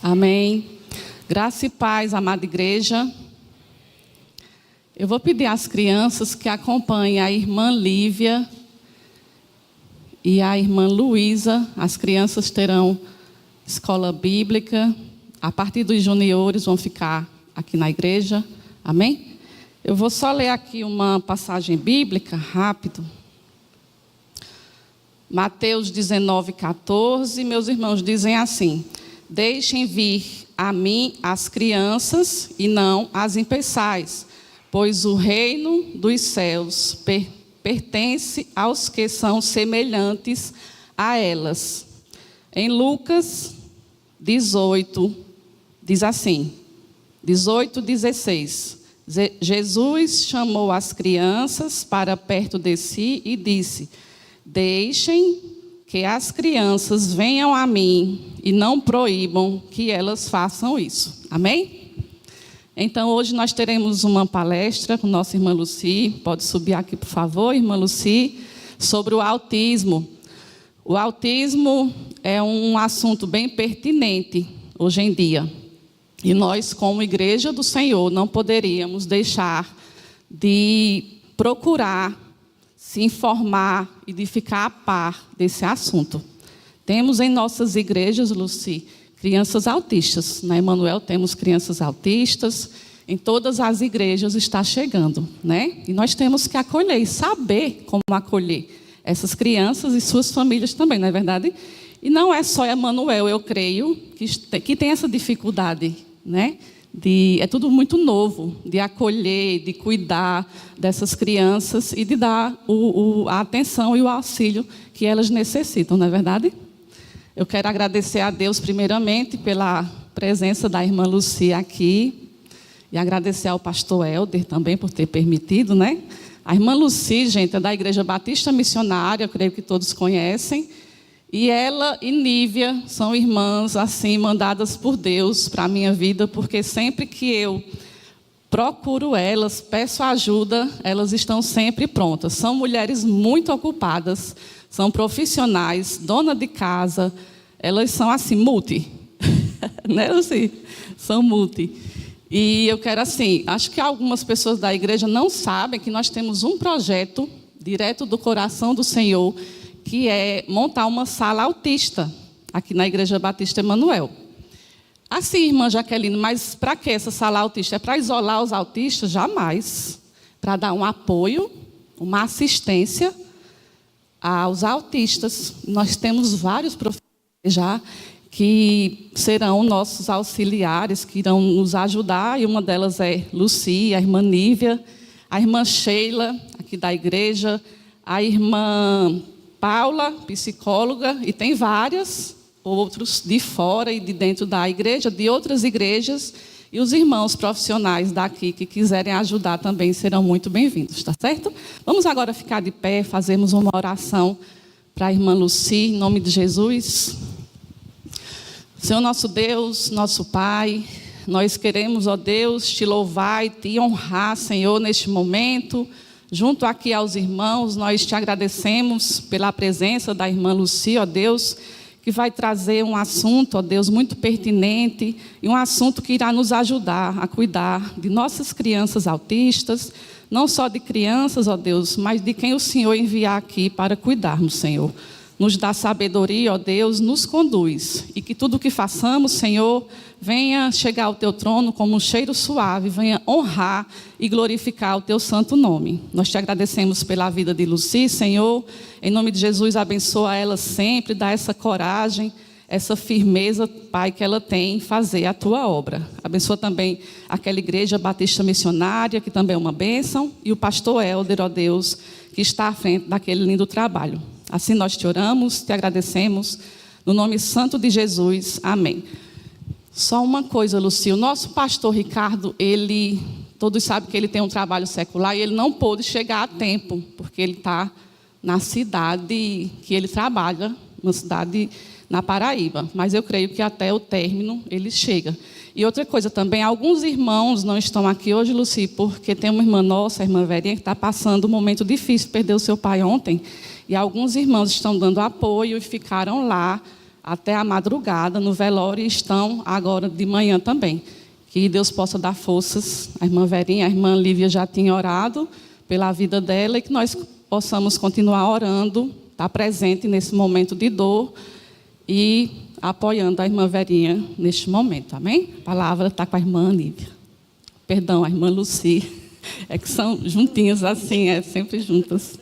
Amém. Graça e paz, amada igreja. Eu vou pedir às crianças que acompanhem a irmã Lívia e a irmã Luísa. As crianças terão escola bíblica. A partir dos juniores vão ficar aqui na igreja. Amém? Eu vou só ler aqui uma passagem bíblica, rápido. Mateus 19:14. Meus irmãos dizem assim: deixem vir a mim as crianças e não as impeçais, pois o reino dos céus pertence aos que são semelhantes a elas. Em Lucas 18, diz assim, 18:16. Jesus chamou as crianças para perto de si e disse: deixem que as crianças venham a mim e não proíbam que elas façam isso. Amém? Então, hoje nós teremos uma palestra com nossa irmã Lucy. Pode subir aqui, por favor, irmã Lucy, sobre o autismo. O autismo é um assunto bem pertinente hoje em dia. E nós, como Igreja do Senhor, não poderíamos deixar de procurar se informar e de ficar a par desse assunto. Temos em nossas igrejas, Lucy, crianças autistas. Na Emanuel temos crianças autistas. Em todas as igrejas está chegando, né? E nós temos que acolher e saber como acolher essas crianças e suas famílias também, não é verdade? E não é só Emanuel, eu creio, que tem essa dificuldade, né? É tudo muito novo, de acolher, de cuidar dessas crianças e de dar a atenção e o auxílio que elas necessitam, não é verdade? Eu quero agradecer a Deus primeiramente pela presença da irmã Lucy aqui e agradecer ao pastor Helder também por ter permitido, né? A irmã Lucy, gente, é da Igreja Batista Missionária, eu creio que todos conhecem. E ela e Nívia são irmãs, assim, mandadas por Deus para a minha vida, porque sempre que eu procuro elas, peço ajuda, elas estão sempre prontas. São mulheres muito ocupadas, são profissionais, dona de casa, elas são assim, multi, né, assim, são multi. E eu quero assim, acho que algumas pessoas da igreja não sabem que nós temos um projeto direto do coração do Senhor, que é montar uma sala autista aqui na Igreja Batista Emanuel. Assim, irmã Jaqueline, mas para que essa sala autista? É para isolar os autistas? Jamais. Para dar um apoio, uma assistência aos autistas. Nós temos vários profissionais já que serão nossos auxiliares, que irão nos ajudar, e uma delas é Lucy, a irmã Nívia, a irmã Sheila, aqui da igreja, a irmã Paula, psicóloga, e tem várias outros de fora e de dentro da igreja, de outras igrejas, e os irmãos profissionais daqui que quiserem ajudar também serão muito bem-vindos, tá certo? Vamos agora ficar de pé, fazermos uma oração para a irmã Lucy, em nome de Jesus. Senhor nosso Deus, nosso Pai, nós queremos, ó Deus, te louvar e te honrar, Senhor, neste momento. Junto aqui aos irmãos, nós te agradecemos pela presença da irmã Lucy, ó Deus, que vai trazer um assunto, ó Deus, muito pertinente, e um assunto que irá nos ajudar a cuidar de nossas crianças autistas, não só de crianças, ó Deus, mas de quem o Senhor enviar aqui para cuidarmos, Senhor. Nos dá sabedoria, ó Deus, nos conduz. E que tudo o que façamos, Senhor, venha chegar ao teu trono como um cheiro suave, venha honrar e glorificar o teu santo nome. Nós te agradecemos pela vida de Lucy, Senhor. Em nome de Jesus, abençoa ela sempre, dá essa coragem, essa firmeza, Pai, que ela tem em fazer a tua obra. Abençoa também aquela igreja batista missionária, que também é uma bênção, e o pastor Helder, ó Deus, que está à frente daquele lindo trabalho. Assim nós te oramos, te agradecemos, no nome santo de Jesus, amém. Só uma coisa, Lucy, o nosso pastor Ricardo, todos sabem que ele tem um trabalho secular e ele não pôde chegar a tempo, porque ele está na cidade que ele trabalha, uma cidade na Paraíba, mas eu creio que até o término ele chega. E outra coisa também, alguns irmãos não estão aqui hoje, Lucy, porque tem uma irmã nossa, a irmã Verinha, que está passando um momento difícil, perdeu seu pai ontem, e alguns irmãos estão dando apoio e ficaram lá até a madrugada no velório e estão agora de manhã também. Que Deus possa dar forças. A irmã Verinha, a irmã Lívia já tinha orado pela vida dela e que nós possamos continuar orando, estar presente nesse momento de dor e apoiando a irmã Verinha neste momento, amém? A palavra está com a irmã Lívia. Perdão, a irmã Luci. É que são juntinhas assim, sempre juntas.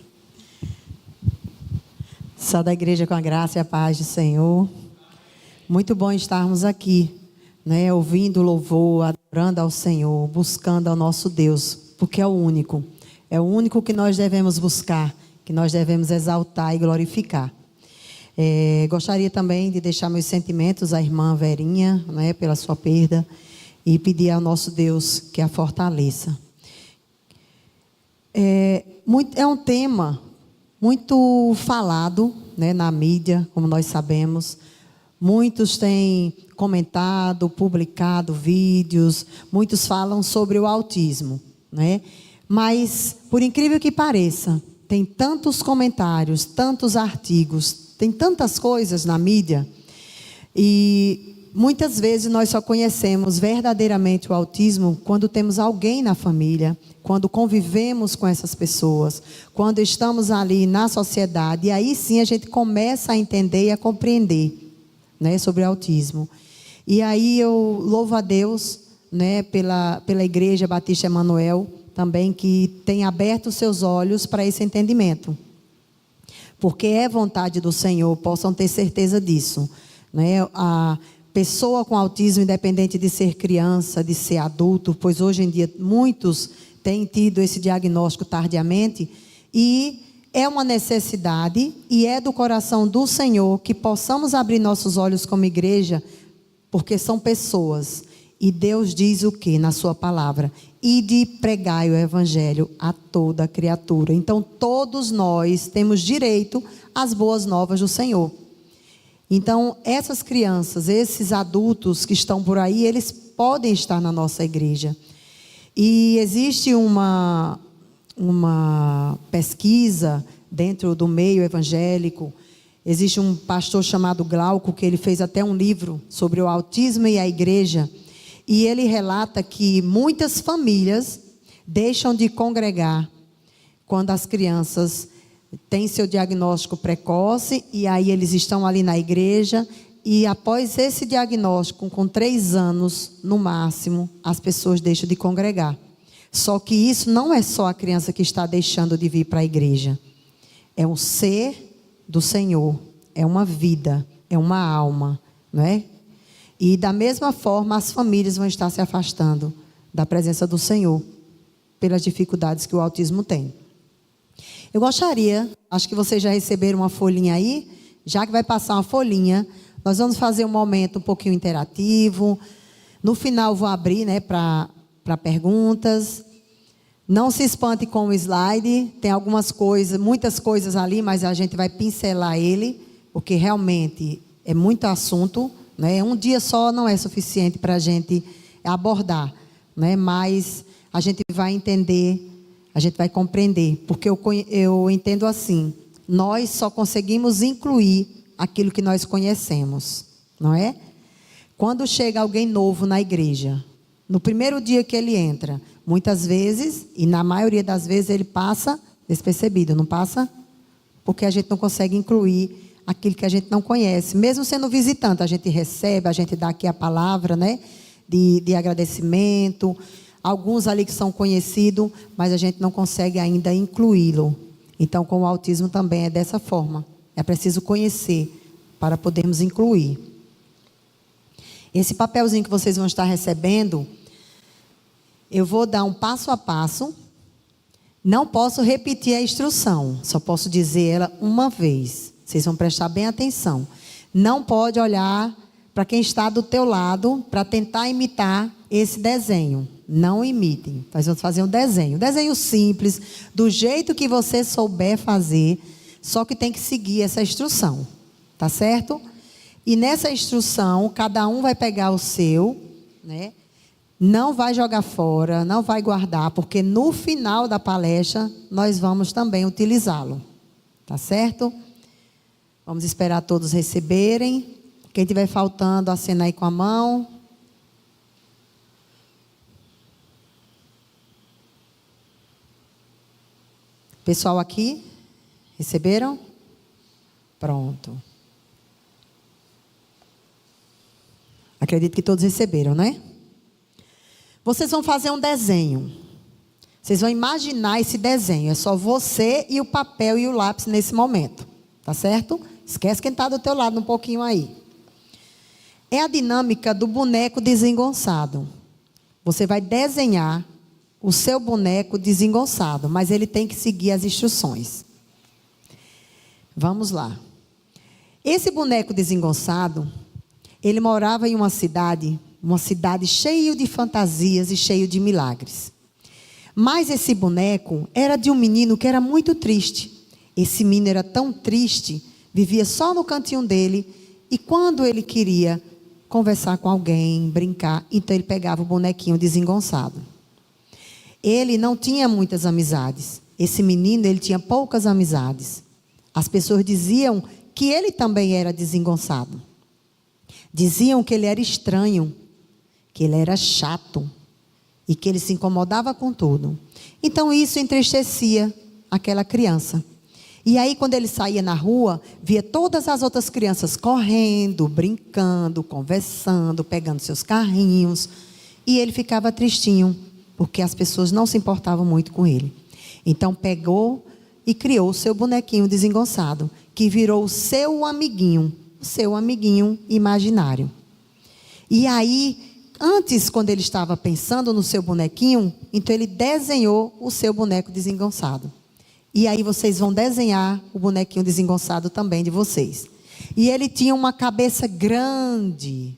Só da igreja com a graça e a paz do Senhor. Muito bom estarmos aqui, né, ouvindo o louvor, adorando ao Senhor, buscando ao nosso Deus, porque é o único. É o único que nós devemos buscar, que nós devemos exaltar e glorificar. Gostaria também de deixar meus sentimentos à irmã Verinha, né, pela sua perda, e pedir ao nosso Deus que a fortaleça. É um tema muito falado, né, na mídia, como nós sabemos. Muitos têm comentado, publicado vídeos, muitos falam sobre o autismo, né? Mas, por incrível que pareça, tem tantos comentários, tantos artigos, tem tantas coisas na mídia, e muitas vezes nós só conhecemos verdadeiramente o autismo quando temos alguém na família, quando convivemos com essas pessoas, quando estamos ali na sociedade, e aí sim a gente começa a entender e a compreender, né, sobre o autismo. E aí eu louvo a Deus, né, pela Igreja Batista Emanuel, também, que tem aberto os seus olhos para esse entendimento. Porque é vontade do Senhor, possam ter certeza disso, né? A pessoa com autismo, independente de ser criança, de ser adulto, pois hoje em dia muitos têm tido esse diagnóstico tardiamente, e é uma necessidade e é do coração do Senhor que possamos abrir nossos olhos como igreja, porque são pessoas. E Deus diz o que na sua palavra? Ide pregai o evangelho a toda criatura. Então todos nós temos direito às boas novas do Senhor. Então essas crianças, esses adultos que estão por aí, eles podem estar na nossa igreja. E existe uma pesquisa dentro do meio evangélico. Existe um pastor chamado Glauco, que ele fez até um livro sobre o autismo e a igreja. E ele relata que muitas famílias deixam de congregar quando as crianças têm seu diagnóstico precoce, e aí eles estão ali na igreja, e após esse diagnóstico, com 3 anos no máximo, as pessoas deixam de congregar. Só que isso não é só a criança que está deixando de vir para a igreja. É um ser do Senhor, é uma vida, é uma alma, não é? E da mesma forma as famílias vão estar se afastando da presença do Senhor, pelas dificuldades que o autismo tem. Eu gostaria, acho que vocês já receberam uma folhinha aí, já que vai passar uma folhinha, nós vamos fazer um momento um pouquinho interativo. No final vou abrir, né, para perguntas. Não se espante com o slide, tem algumas coisas, muitas coisas ali, mas a gente vai pincelar ele, porque realmente é muito assunto, né? Um dia só não é suficiente para a gente abordar, né? Mas a gente vai entender, a gente vai compreender, porque eu entendo assim, nós só conseguimos incluir aquilo que nós conhecemos, não é? Quando chega alguém novo na igreja, no primeiro dia que ele entra, muitas vezes, e na maioria das vezes, ele passa despercebido, não passa? Porque a gente não consegue incluir aquilo que a gente não conhece. Mesmo sendo visitante, a gente recebe, a gente dá aqui a palavra, né, de agradecimento. Alguns ali que são conhecidos, mas a gente não consegue ainda incluí-lo. Então, com o autismo também é dessa forma. É preciso conhecer para podermos incluir. Esse papelzinho que vocês vão estar recebendo, eu vou dar um passo a passo. Não posso repetir a instrução, só posso dizer ela uma vez. Vocês vão prestar bem atenção. Não pode olhar para quem está do teu lado para tentar imitar esse desenho. Não imitem. Nós vamos fazer um desenho. Um desenho simples, do jeito que você souber fazer, só que tem que seguir essa instrução. Tá certo? E nessa instrução, cada um vai pegar o seu, né? Não vai jogar fora, não vai guardar, porque no final da palestra nós vamos também utilizá-lo. Tá certo? Vamos esperar todos receberem. Quem estiver faltando, acena aí com a mão. Pessoal aqui, receberam? Pronto. Acredito que todos receberam, né? Vocês vão fazer um desenho. Vocês vão imaginar esse desenho. É só você e o papel e o lápis nesse momento. Tá certo? Esquece quem está do teu lado um pouquinho aí. É a dinâmica do boneco desengonçado. Você vai desenhar o seu boneco desengonçado, mas ele tem que seguir as instruções. Vamos lá. Esse boneco desengonçado, ele morava em uma cidade cheia de fantasias e cheia de milagres. Mas esse boneco era de um menino que era muito triste. Esse menino era tão triste, vivia só no cantinho dele, e quando ele queria conversar com alguém, brincar, então ele pegava o bonequinho desengonçado. Ele não tinha muitas amizades. Esse menino, ele tinha poucas amizades. As pessoas diziam que ele também era desengonçado. Diziam que ele era estranho, que ele era chato e que ele se incomodava com tudo. Então isso entristecia aquela criança. E aí quando ele saía na rua, via todas as outras crianças correndo, brincando, conversando, pegando seus carrinhos. E ele ficava tristinho, porque as pessoas não se importavam muito com ele. Então pegou e criou o seu bonequinho desengonçado, que virou o seu amiguinho imaginário. E aí, antes, quando ele estava pensando no seu bonequinho, então ele desenhou o seu boneco desengonçado. E aí vocês vão desenhar o bonequinho desengonçado também de vocês. E ele tinha uma cabeça grande.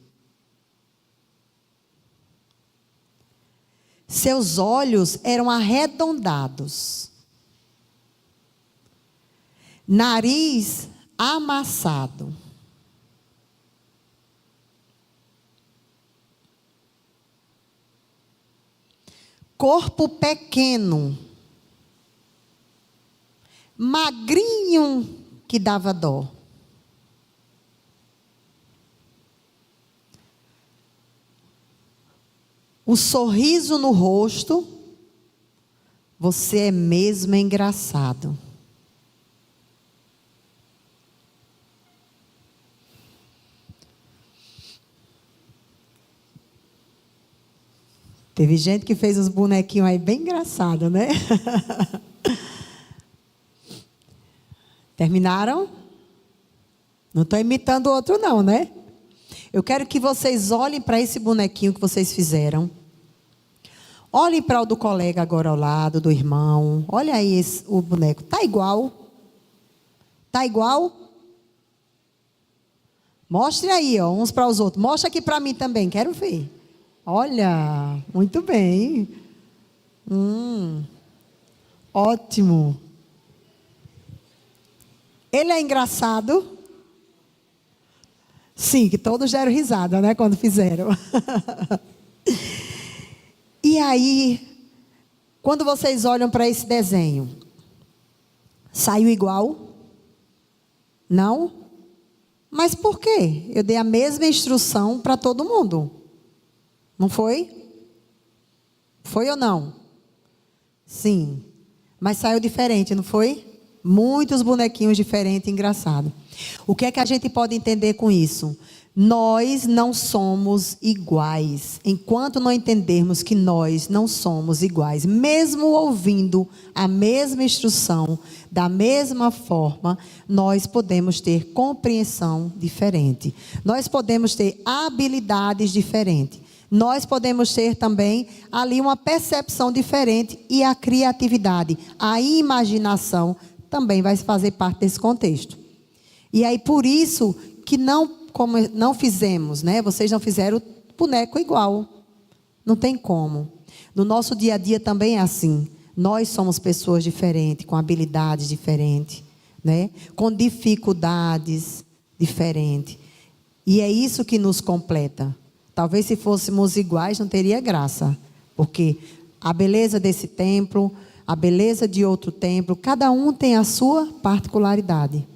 Seus olhos eram arredondados. Nariz amassado. Corpo pequeno. Magrinho que dava dó. O sorriso no rosto. Você é mesmo engraçado. Teve gente que fez uns bonequinhos aí bem engraçados, né? Terminaram? Não estou imitando o outro não, né? Eu quero que vocês olhem para esse bonequinho que vocês fizeram. Olhem para o do colega agora ao lado, do irmão. Olha aí o boneco. Está igual? Está igual? Mostre aí, ó, uns para os outros. Mostra aqui para mim também, quero ver. Olha, muito bem. Ótimo. Ele é engraçado? Sim, que todos deram risada, né, quando fizeram. E aí, quando vocês olham para esse desenho, saiu igual? Não? Mas por quê? Eu dei a mesma instrução para todo mundo. Não foi? Foi ou não? Sim. Mas saiu diferente, não foi? Muitos bonequinhos diferentes, engraçado. O que é que a gente pode entender com isso? Nós não somos iguais. Enquanto não entendermos que nós não somos iguais, mesmo ouvindo a mesma instrução, da mesma forma, nós podemos ter compreensão diferente. Nós podemos ter habilidades diferentes. Nós podemos ter também ali uma percepção diferente e a criatividade, a imaginação também vai fazer parte desse contexto. E aí por isso que como não fizemos, né? Vocês não fizeram o boneco igual. Não tem como. No nosso dia a dia também é assim. Nós somos pessoas diferentes, com habilidades diferentes, né? Com dificuldades diferentes. E é isso que nos completa. Talvez se fôssemos iguais não teria graça. Porque a beleza desse templo, a beleza de outro templo, cada um tem a sua particularidade.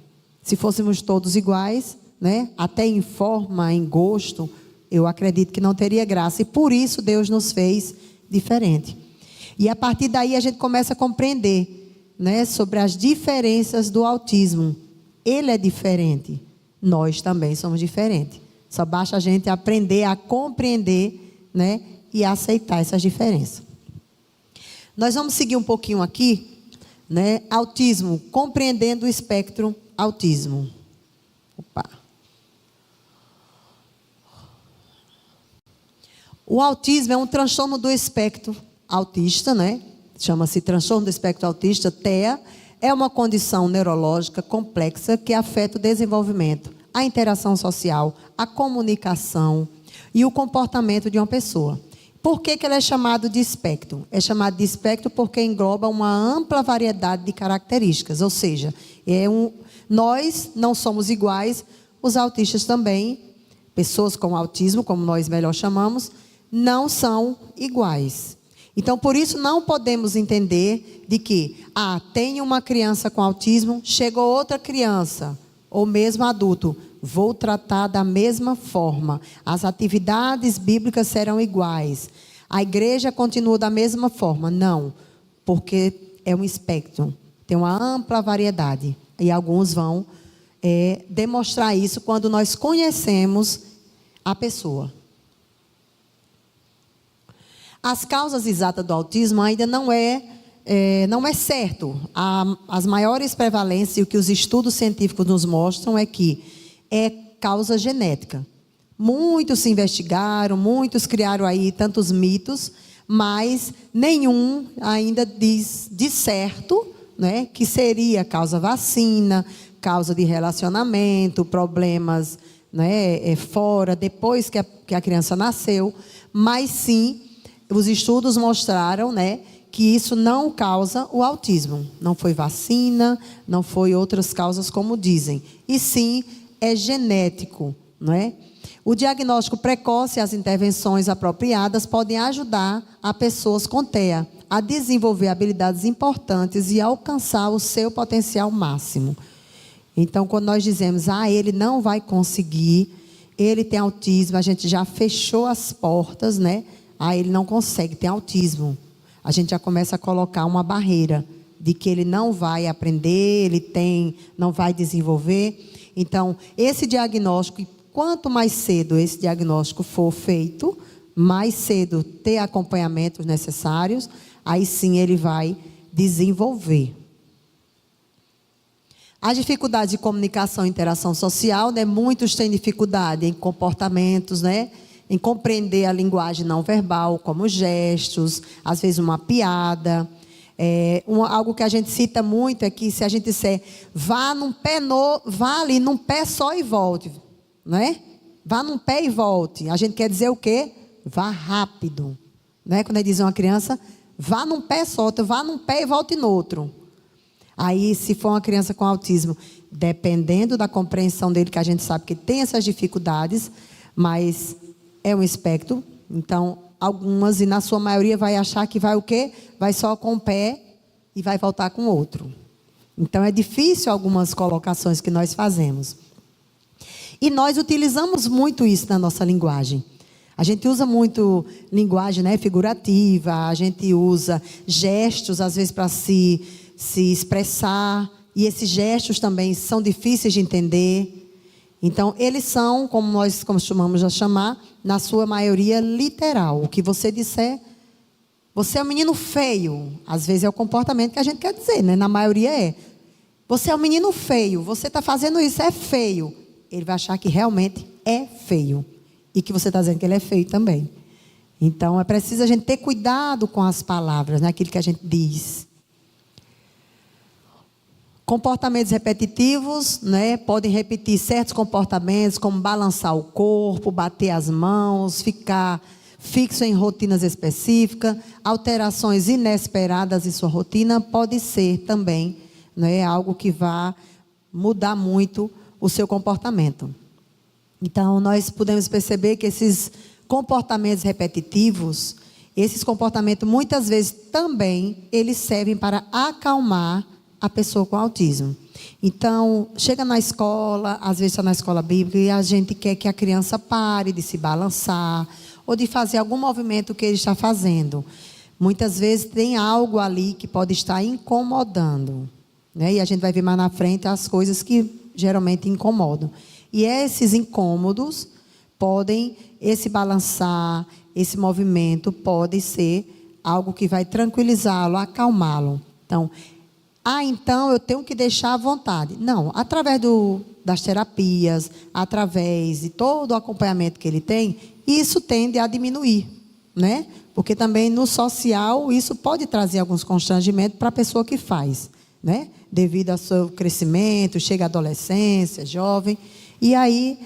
Se fôssemos todos iguais, né, até em forma, em gosto, eu acredito que não teria graça. E por isso Deus nos fez diferente. E a partir daí a gente começa a compreender, né, sobre as diferenças do autismo. Ele é diferente, nós também somos diferentes. Só basta a gente aprender a compreender, né, e a aceitar essas diferenças. Nós vamos seguir um pouquinho aqui, né, autismo, compreendendo o espectro autismo. Opa. O autismo é um transtorno do espectro autista, né? Chama-se transtorno do espectro autista, TEA. É uma condição neurológica complexa que afeta o desenvolvimento, a interação social, a comunicação e o comportamento de uma pessoa. Por que ele é chamado de espectro? É chamado de espectro porque engloba uma ampla variedade de características, ou seja, nós não somos iguais, os autistas também, pessoas com autismo, como nós melhor chamamos, não são iguais. Então, por isso, não podemos entender de que, tem uma criança com autismo, chegou outra criança, ou mesmo adulto, vou tratar da mesma forma. As atividades bíblicas serão iguais. A igreja continua da mesma forma. Não, porque é um espectro, tem uma ampla variedade. E alguns vão demonstrar isso quando nós conhecemos a pessoa. As causas exatas do autismo ainda não é certo. As maiores prevalências e o que os estudos científicos nos mostram é que é causa genética. Muitos se investigaram, muitos criaram aí tantos mitos, mas nenhum ainda diz de certo, né, que seria causa vacina, causa de relacionamento, problemas, né, fora, depois que a criança nasceu, mas sim, os estudos mostraram, né, que isso não causa o autismo. Não foi vacina, não foi outras causas como dizem. E sim, é genético, não é? O diagnóstico precoce e as intervenções apropriadas podem ajudar a pessoas com TEA a desenvolver habilidades importantes e alcançar o seu potencial máximo. Então, quando nós dizemos, ele não vai conseguir, ele tem autismo, a gente já fechou as portas, né? Ele não consegue, tem autismo. A gente já começa a colocar uma barreira de que ele não vai aprender, não vai desenvolver. Então, esse diagnóstico, quanto mais cedo esse diagnóstico for feito, mais cedo ter acompanhamentos necessários, aí sim ele vai desenvolver. As dificuldades de comunicação e interação social, né? Muitos têm dificuldade em comportamentos, né? Em compreender a linguagem não verbal, como gestos, às vezes uma piada. Algo que a gente cita muito é que se a gente disser, vá ali num pé só e volte, né? Vá num pé e volte. A gente quer dizer o quê? Vá rápido, né? Quando diz uma criança, vá num pé só, vá num pé e volte no outro. Aí, se for uma criança com autismo, dependendo da compreensão dele, que a gente sabe que tem essas dificuldades, mas é um espectro, então algumas, e na sua maioria vai achar que vai o quê? Vai só com um pé e vai voltar com o outro. Então é difícil algumas colocações que nós fazemos. E nós utilizamos muito isso na nossa linguagem. A gente usa muito linguagem, né, figurativa, a gente usa gestos às vezes para se expressar, e esses gestos também são difíceis de entender. Então, eles são, como nós costumamos chamar, na sua maioria, literal. O que você disser, você é um menino feio. Às vezes é o comportamento que a gente quer dizer, né? Na maioria é. Você é um menino feio, você está fazendo isso, é feio. Ele vai achar que realmente é feio. E que você está dizendo que ele é feio também. Então, é preciso a gente ter cuidado com as palavras, né? Aquilo que a gente diz. Comportamentos repetitivos, né? Podem repetir certos comportamentos, como balançar o corpo, bater as mãos, ficar fixo em rotinas específicas, alterações inesperadas em sua rotina, pode ser também, né, algo que vá mudar muito o seu comportamento. Então, nós podemos perceber que esses comportamentos repetitivos, esses comportamentos muitas vezes também, eles servem para acalmar a pessoa com autismo. Então, chega na escola, às vezes está na escola bíblica, e a gente quer que a criança pare de se balançar, ou de fazer algum movimento que ele está fazendo. Muitas vezes tem algo ali que pode estar incomodando, né? E a gente vai ver mais na frente as coisas que geralmente incomodam. E esses incômodos podem, esse balançar, esse movimento pode ser algo que vai tranquilizá-lo, acalmá-lo. Então eu tenho que deixar à vontade. Não, através das terapias, através de todo o acompanhamento que ele tem, isso tende a diminuir, né? Porque também no social isso pode trazer alguns constrangimentos para a pessoa que faz, né? Devido ao seu crescimento, chega à adolescência, jovem. E aí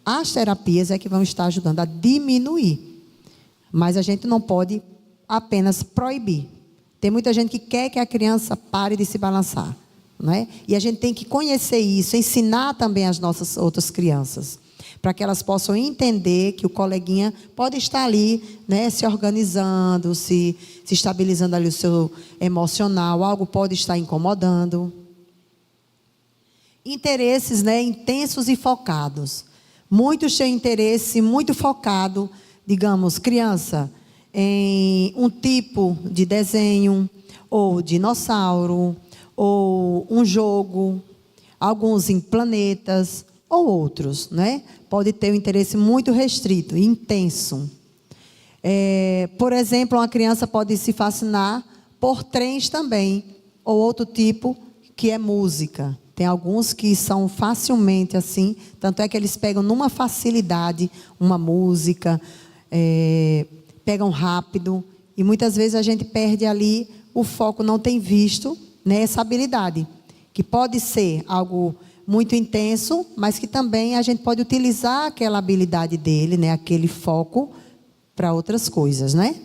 as terapias é que vão estar ajudando a diminuir. Mas a gente não pode apenas proibir. Tem muita gente que quer que a criança pare de se balançar, né? E a gente tem que conhecer isso, ensinar também as nossas outras crianças, para que elas possam entender que o coleguinha pode estar ali, né, se organizando, se estabilizando ali o seu emocional, algo pode estar incomodando. Interesses, né, intensos e focados. Muitos têm interesse muito focado, digamos, criança, em um tipo de desenho, ou dinossauro, ou um jogo, alguns em planetas, ou outros, né? Pode ter um interesse muito restrito, intenso. Por exemplo, uma criança pode se fascinar por trens também, ou outro tipo que é música. Tem alguns que são facilmente assim, tanto é que eles pegam numa facilidade uma música, pegam rápido, e muitas vezes a gente perde ali o foco, não tem visto, né, essa habilidade, que pode ser algo muito intenso, mas que também a gente pode utilizar aquela habilidade dele, né, aquele foco, para outras coisas, né?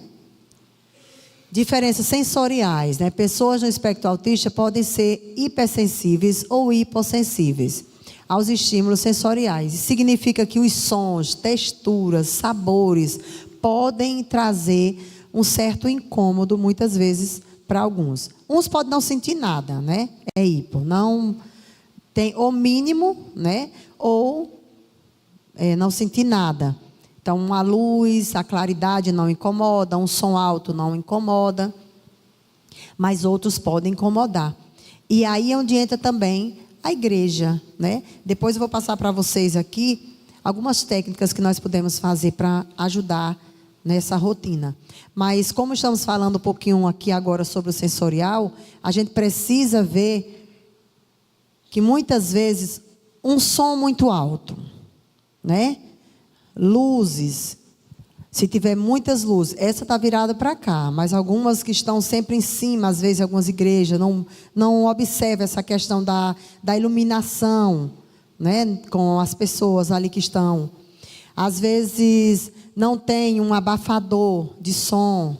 Diferenças sensoriais, né? Pessoas no espectro autista podem ser hipersensíveis ou hipossensíveis aos estímulos sensoriais. Isso significa que os sons, texturas, sabores podem trazer um certo incômodo, muitas vezes, para alguns. Uns podem não sentir nada, né? É hipo. Não tem o mínimo, né? Ou não sentir nada. Então, a luz, a claridade não incomoda, um som alto não incomoda, mas outros podem incomodar. E aí é onde entra também a igreja, né? Depois eu vou passar para vocês aqui algumas técnicas que nós podemos fazer para ajudar nessa rotina. Mas como estamos falando um pouquinho aqui agora sobre o sensorial, a gente precisa ver que muitas vezes um som muito alto, né? Luzes, se tiver muitas luzes, essa está virada para cá, mas algumas que estão sempre em cima, às vezes algumas igrejas não observam essa questão da iluminação, né, com as pessoas ali que estão. Às vezes não tem um abafador de som,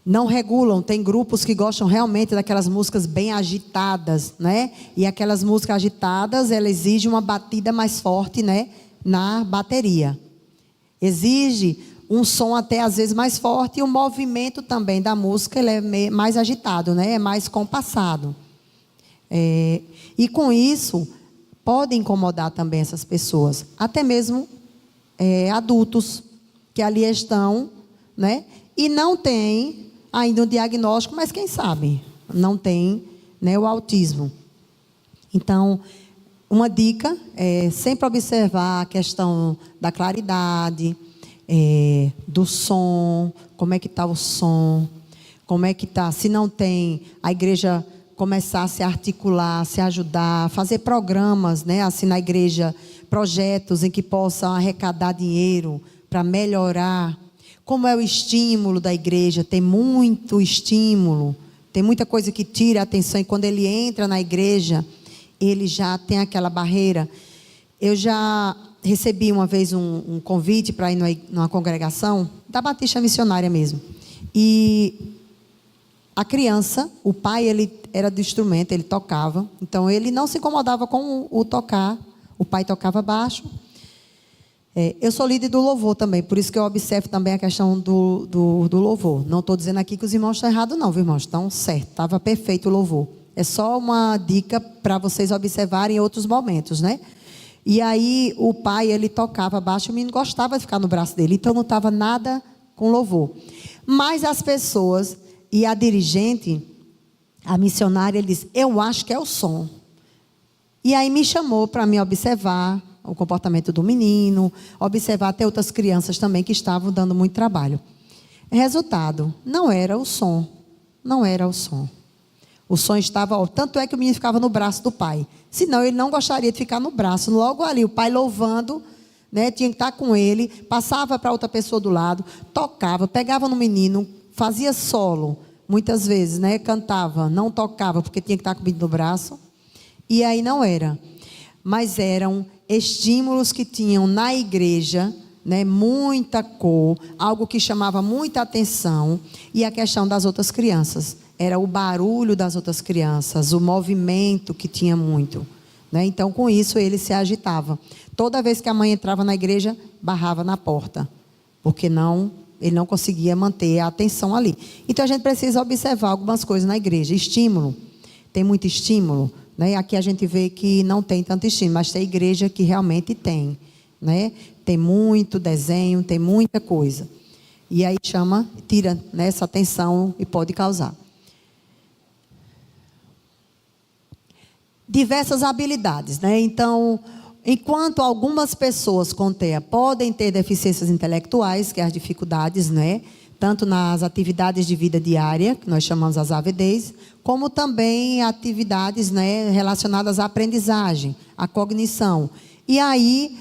não regulam. Tem grupos que gostam realmente daquelas músicas bem agitadas, né? E aquelas músicas agitadas, ela exige uma batida mais forte, né, na bateria. Exige um som até às vezes mais forte, e o movimento também da música ele é mais agitado, né? É mais compassado. E com isso pode incomodar também essas pessoas, até mesmo adultos que ali estão, né? E não tem ainda um diagnóstico, mas quem sabe não tem, né, o autismo. Então, uma dica é sempre observar a questão da claridade, do som, como é que está o som, como é que está. Se não tem, a igreja começar a se articular, se ajudar, fazer programas, né, assim na igreja, projetos em que possam arrecadar dinheiro para melhorar. Como é o estímulo da igreja? Tem muito estímulo, tem muita coisa que tira a atenção, e quando ele entra na igreja, ele já tem aquela barreira. Eu já recebi uma vez um convite para ir numa congregação da Batista Missionária mesmo. E a criança, o pai, ele era do instrumento, ele tocava. Então, ele não se incomodava com o tocar. O pai tocava baixo. Eu sou líder do louvor também, por isso que eu observo também a questão do louvor. Não estou dizendo aqui que os irmãos estão errados não, viu, irmãos? Estão certo, estava perfeito o louvor. É só uma dica para vocês observarem em outros momentos, né? E aí o pai, ele tocava baixo, o menino gostava de ficar no braço dele, então não estava nada com louvor. Mas as pessoas e a dirigente, a missionária, ele disse: eu acho que é o som. E aí me chamou para me observar o comportamento do menino, observar até outras crianças também que estavam dando muito trabalho. Resultado, não era o som. Não era o som. O som estava, tanto é que o menino ficava no braço do pai. Senão ele não gostaria de ficar no braço. Logo ali, o pai louvando, né, tinha que estar com ele, passava para outra pessoa do lado, tocava, pegava no menino, fazia solo, muitas vezes, né, cantava, não tocava, porque tinha que estar com o menino no braço. E aí não era. Mas eram estímulos que tinham na igreja, né, muita cor, algo que chamava muita atenção. E a questão das outras crianças. Era o barulho das outras crianças, o movimento que tinha muito, né? Então, com isso, ele se agitava. Toda vez que a mãe entrava na igreja, barrava na porta, porque ele não conseguia manter a atenção ali. Então, a gente precisa observar algumas coisas na igreja. Estímulo, tem muito estímulo, né? Aqui a gente vê que não tem tanto estímulo, mas tem igreja que realmente tem, né? Tem muito desenho, tem muita coisa. E aí tira, né, essa atenção e pode causar. Diversas habilidades, né? Então, enquanto algumas pessoas com TEA podem ter deficiências intelectuais, que é as dificuldades, né? Tanto nas atividades de vida diária, que nós chamamos as AVDs, como também atividades, né, relacionadas à aprendizagem, à cognição. E aí,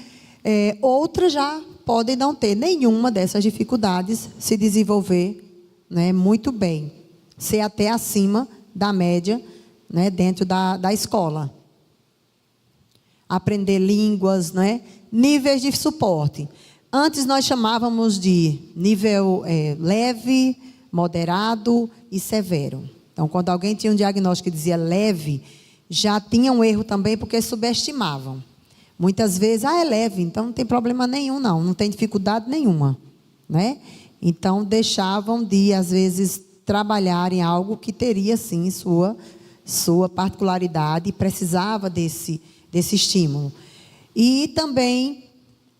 outras já podem não ter nenhuma dessas dificuldades, se desenvolver, né, muito bem, ser até acima da média, né, dentro da escola. Aprender línguas, né? Níveis de suporte. Antes nós chamávamos de nível leve, moderado e severo. Então, quando alguém tinha um diagnóstico que dizia leve, já tinha um erro também, porque subestimavam. Muitas vezes, é leve, então não tem problema nenhum, não tem dificuldade nenhuma, né? Então, deixavam de, às vezes, trabalhar em algo que teria, sim, sua particularidade e precisava desse estímulo. E também,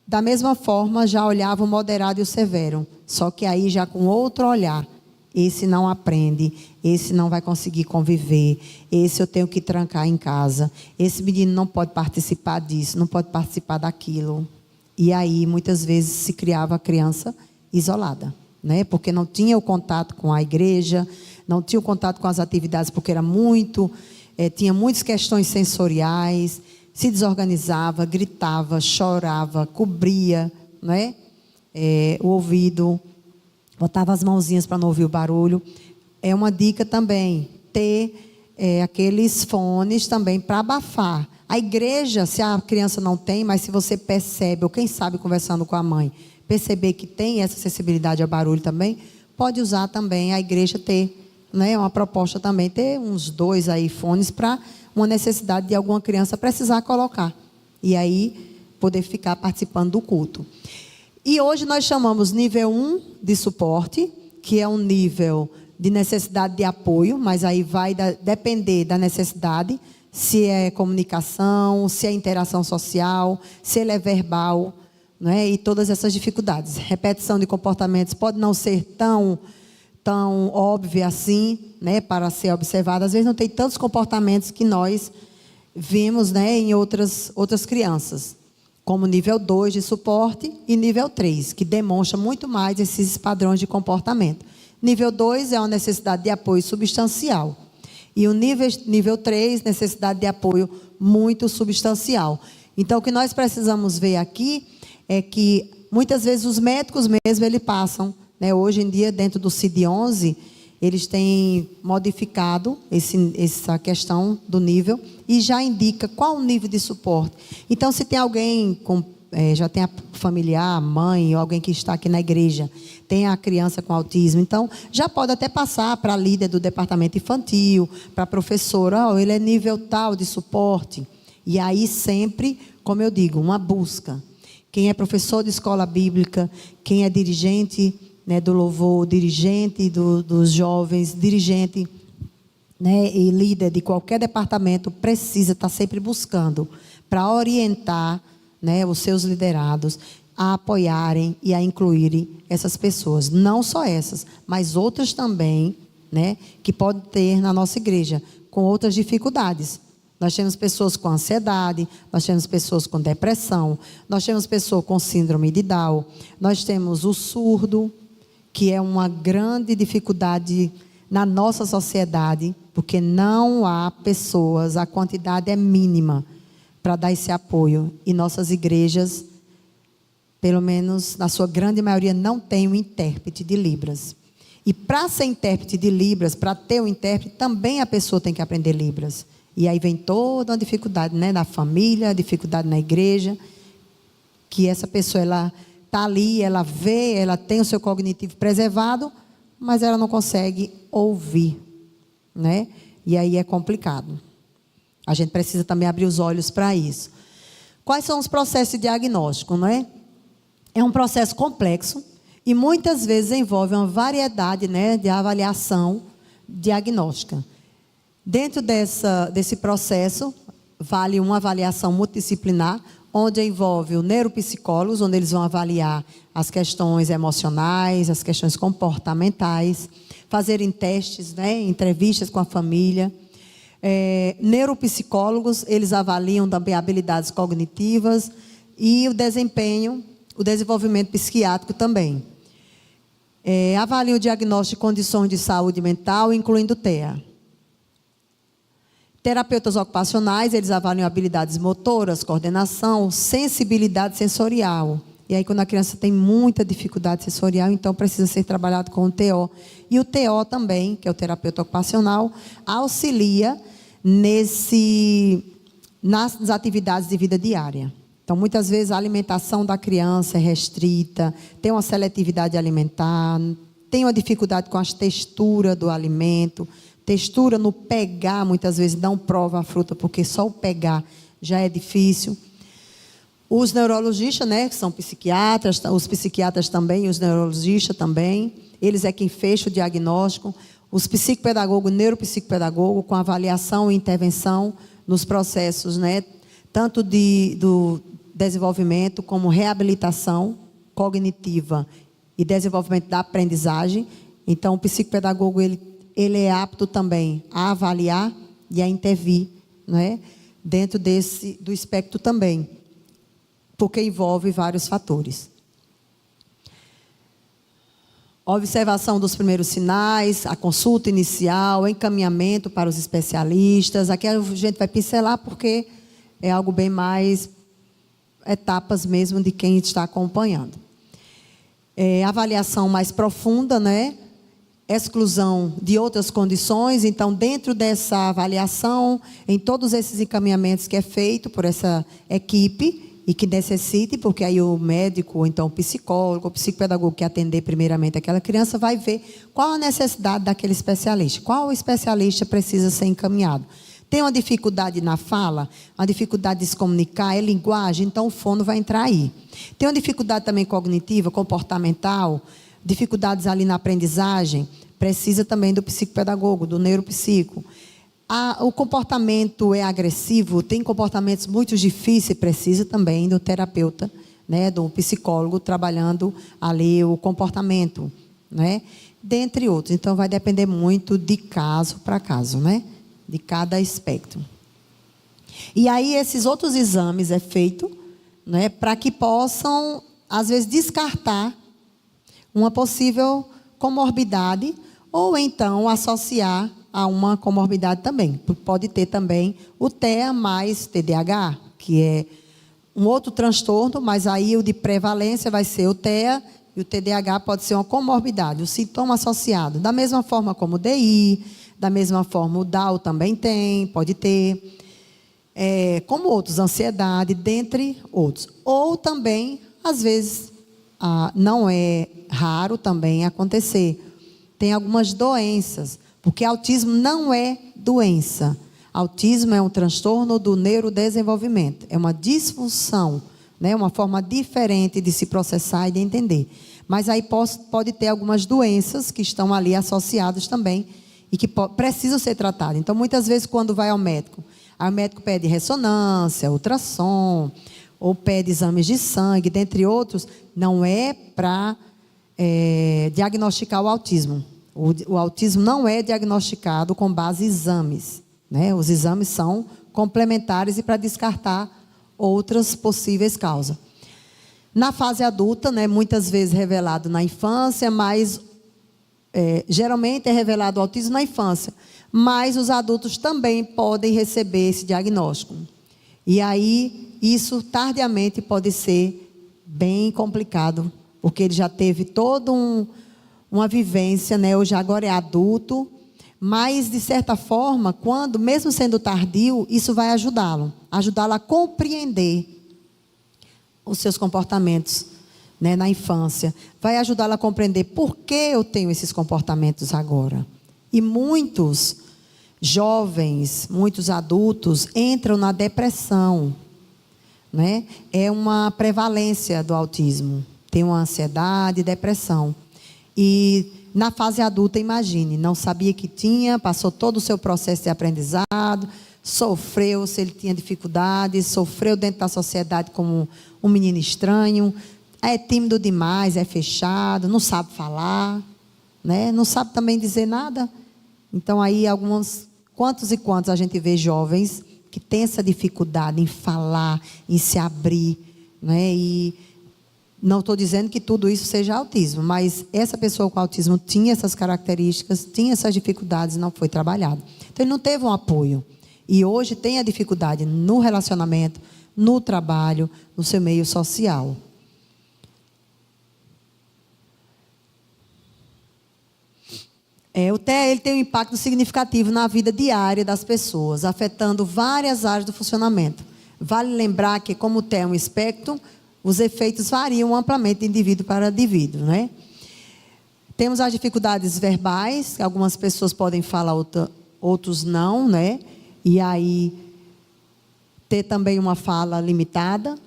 da mesma forma, já olhava o moderado e o severo, só que aí já com outro olhar. Esse não aprende, esse não vai conseguir conviver, esse eu tenho que trancar em casa, esse menino não pode participar disso, não pode participar daquilo. E aí, muitas vezes, se criava a criança isolada, né? Porque não tinha o contato com a igreja, não tinha o contato com as atividades, porque era tinha muitas questões sensoriais, se desorganizava, gritava, chorava, cobria, né? O ouvido, botava as mãozinhas para não ouvir o barulho. É uma dica também, ter aqueles fones também para abafar. A igreja, se a criança não tem, mas se você percebe, ou quem sabe conversando com a mãe, perceber que tem essa sensibilidade ao barulho também, pode usar também a igreja ter, né, uma proposta também, ter uns 2 aí fones para uma necessidade de alguma criança precisar colocar. E aí, poder ficar participando do culto. E hoje nós chamamos nível 1 de suporte, que é um nível de necessidade de apoio, mas aí vai depender da necessidade, se é comunicação, se é interação social, se ele é verbal, né, e todas essas dificuldades. Repetição de comportamentos pode não ser tão óbvia assim, né, para ser observada. Às vezes não tem tantos comportamentos que nós vimos, né, em outras crianças, como nível 2 de suporte e nível 3, que demonstra muito mais esses padrões de comportamento. Nível 2 é uma necessidade de apoio substancial. E o nível 3, necessidade de apoio muito substancial. Então, o que nós precisamos ver aqui é que, muitas vezes, os médicos mesmo, eles passam, né, hoje em dia, dentro do CID-11, eles têm modificado essa questão do nível e já indica qual o nível de suporte. Então, se tem alguém já tem a familiar, a mãe, ou alguém que está aqui na igreja, tem a criança com autismo, então já pode até passar para a líder do departamento infantil, para a professora, ele é nível tal de suporte. E aí sempre, como eu digo, uma busca. Quem é professor de escola bíblica, quem é dirigente, né, do louvor, dirigente dos jovens, dirigente né, e líder de qualquer departamento precisa estar sempre buscando para orientar, né, os seus liderados a apoiarem e a incluírem essas pessoas. Não só essas, mas outras também, né, que podem ter na nossa igreja, com outras dificuldades. Nós temos pessoas com ansiedade, nós temos pessoas com depressão, nós temos pessoas com síndrome de Down, nós temos o surdo, que é uma grande dificuldade na nossa sociedade, porque não há pessoas, a quantidade é mínima para dar esse apoio. E nossas igrejas, pelo menos na sua grande maioria, não tem um intérprete de Libras. E para ser intérprete de Libras, para ter um intérprete, também a pessoa tem que aprender Libras. E aí vem toda uma dificuldade, né, na família, dificuldade na igreja, que essa pessoa, ela está ali, ela vê, ela tem o seu cognitivo preservado, mas ela não consegue ouvir, né? E aí é complicado. A gente precisa também abrir os olhos para isso. Quais são os processos de diagnóstico, não é? É um processo complexo e muitas vezes envolve uma variedade, né, de avaliação diagnóstica. Dentro desse processo, vale uma avaliação multidisciplinar, onde envolve o neuropsicólogos, onde eles vão avaliar as questões emocionais, as questões comportamentais, fazerem testes, né, entrevistas com a família. Neuropsicólogos, eles avaliam também habilidades cognitivas e o desempenho, o desenvolvimento psiquiátrico também. Avaliam o diagnóstico de condições de saúde mental, incluindo TEA. Terapeutas ocupacionais, eles avaliam habilidades motoras, coordenação, sensibilidade sensorial. E aí, quando a criança tem muita dificuldade sensorial, então precisa ser trabalhado com o TO. E o TO também, que é o terapeuta ocupacional, auxilia nas atividades de vida diária. Então, muitas vezes, a alimentação da criança é restrita, tem uma seletividade alimentar, tem uma dificuldade com as texturas do alimento, textura no pegar, muitas vezes não prova a fruta, porque só o pegar já é difícil. Os neurologistas, né, que são psiquiatras, os psiquiatras também, os neurologistas também, eles é quem fecha o diagnóstico. Os psicopedagogos, neuropsicopedagogos, com avaliação e intervenção nos processos, né, tanto do desenvolvimento como reabilitação cognitiva e desenvolvimento da aprendizagem. Então, o psicopedagogo, ele é apto também a avaliar e a intervir, né, dentro do espectro também, porque envolve vários fatores. Observação dos primeiros sinais, a consulta inicial, o encaminhamento para os especialistas. Aqui a gente vai pincelar porque é algo bem mais etapas mesmo de quem está acompanhando. Avaliação mais profunda, né? Exclusão de outras condições. Então, dentro dessa avaliação, em todos esses encaminhamentos que é feito por essa equipe e que necessite, porque aí o médico, ou então o psicólogo, o psicopedagogo que atender primeiramente aquela criança, vai ver qual a necessidade daquele especialista, qual especialista precisa ser encaminhado. Tem uma dificuldade na fala, uma dificuldade de se comunicar, é linguagem, então o fono vai entrar aí. Tem uma dificuldade também cognitiva, comportamental, dificuldades ali na aprendizagem, precisa também do psicopedagogo, do neuropsico. O comportamento é agressivo, tem comportamentos muito difíceis, precisa também do terapeuta, né, do psicólogo trabalhando ali o comportamento, né, dentre outros. Então vai depender muito de caso para caso, né, de cada aspecto. E aí esses outros exames é feito, né, para que possam às vezes descartar uma possível comorbidade ou então associar a uma comorbidade também. Pode ter também o TEA mais TDAH, que é um outro transtorno, mas aí o de prevalência vai ser o TEA e o TDAH pode ser uma comorbidade, o sintoma associado. Da mesma forma como o DI, da mesma forma o Down também pode ter, como outros, ansiedade, dentre outros. Ou também, às vezes, não é raro também acontecer. Tem algumas doenças, porque autismo não é doença. Autismo é um transtorno do neurodesenvolvimento. É uma disfunção, né? Uma forma diferente de se processar e de entender. Mas aí pode ter algumas doenças que estão ali associadas também. e que precisam ser tratados. Então, muitas vezes, quando vai ao médico, aí o médico pede ressonância, ultrassom, ou pede exames de sangue, dentre outros, não é para diagnosticar o autismo. O autismo não é diagnosticado com base em exames, né? Os exames são complementares e para descartar outras possíveis causas. Na fase adulta, né, muitas vezes revelado na infância, mas geralmente é revelado o autismo na infância, mas os adultos também podem receber esse diagnóstico. E aí, isso tardiamente pode ser bem complicado, porque ele já teve toda uma vivência, né? Hoje agora é adulto, mas de certa forma, quando, mesmo sendo tardio, isso vai ajudá-lo a compreender os seus comportamentos, né, na infância. Vai ajudá-lo a compreender por que eu tenho esses comportamentos agora. E muitos jovens, muitos adultos entram na depressão, né? É uma prevalência do autismo. Tem uma ansiedade, depressão. E na fase adulta, imagine, não sabia que tinha, passou todo o seu processo de aprendizado, sofreu, se ele tinha dificuldades, sofreu dentro da sociedade como um menino estranho, é tímido demais, é fechado, não sabe falar, né? Não sabe também dizer nada. Então aí quantos e quantos a gente vê jovens que têm essa dificuldade em falar, em se abrir, né? E não estou dizendo que tudo isso seja autismo, mas essa pessoa com autismo tinha essas características, tinha essas dificuldades e não foi trabalhado. Então ele não teve um apoio. E hoje tem a dificuldade no relacionamento, no trabalho, no seu meio social. O TEA ele tem um impacto significativo na vida diária das pessoas, afetando várias áreas do funcionamento. Vale lembrar que, como o TEA é um espectro, os efeitos variam amplamente de indivíduo para indivíduo, né? Temos as dificuldades verbais, que algumas pessoas podem falar, outros não, né? E aí, ter também uma fala limitada.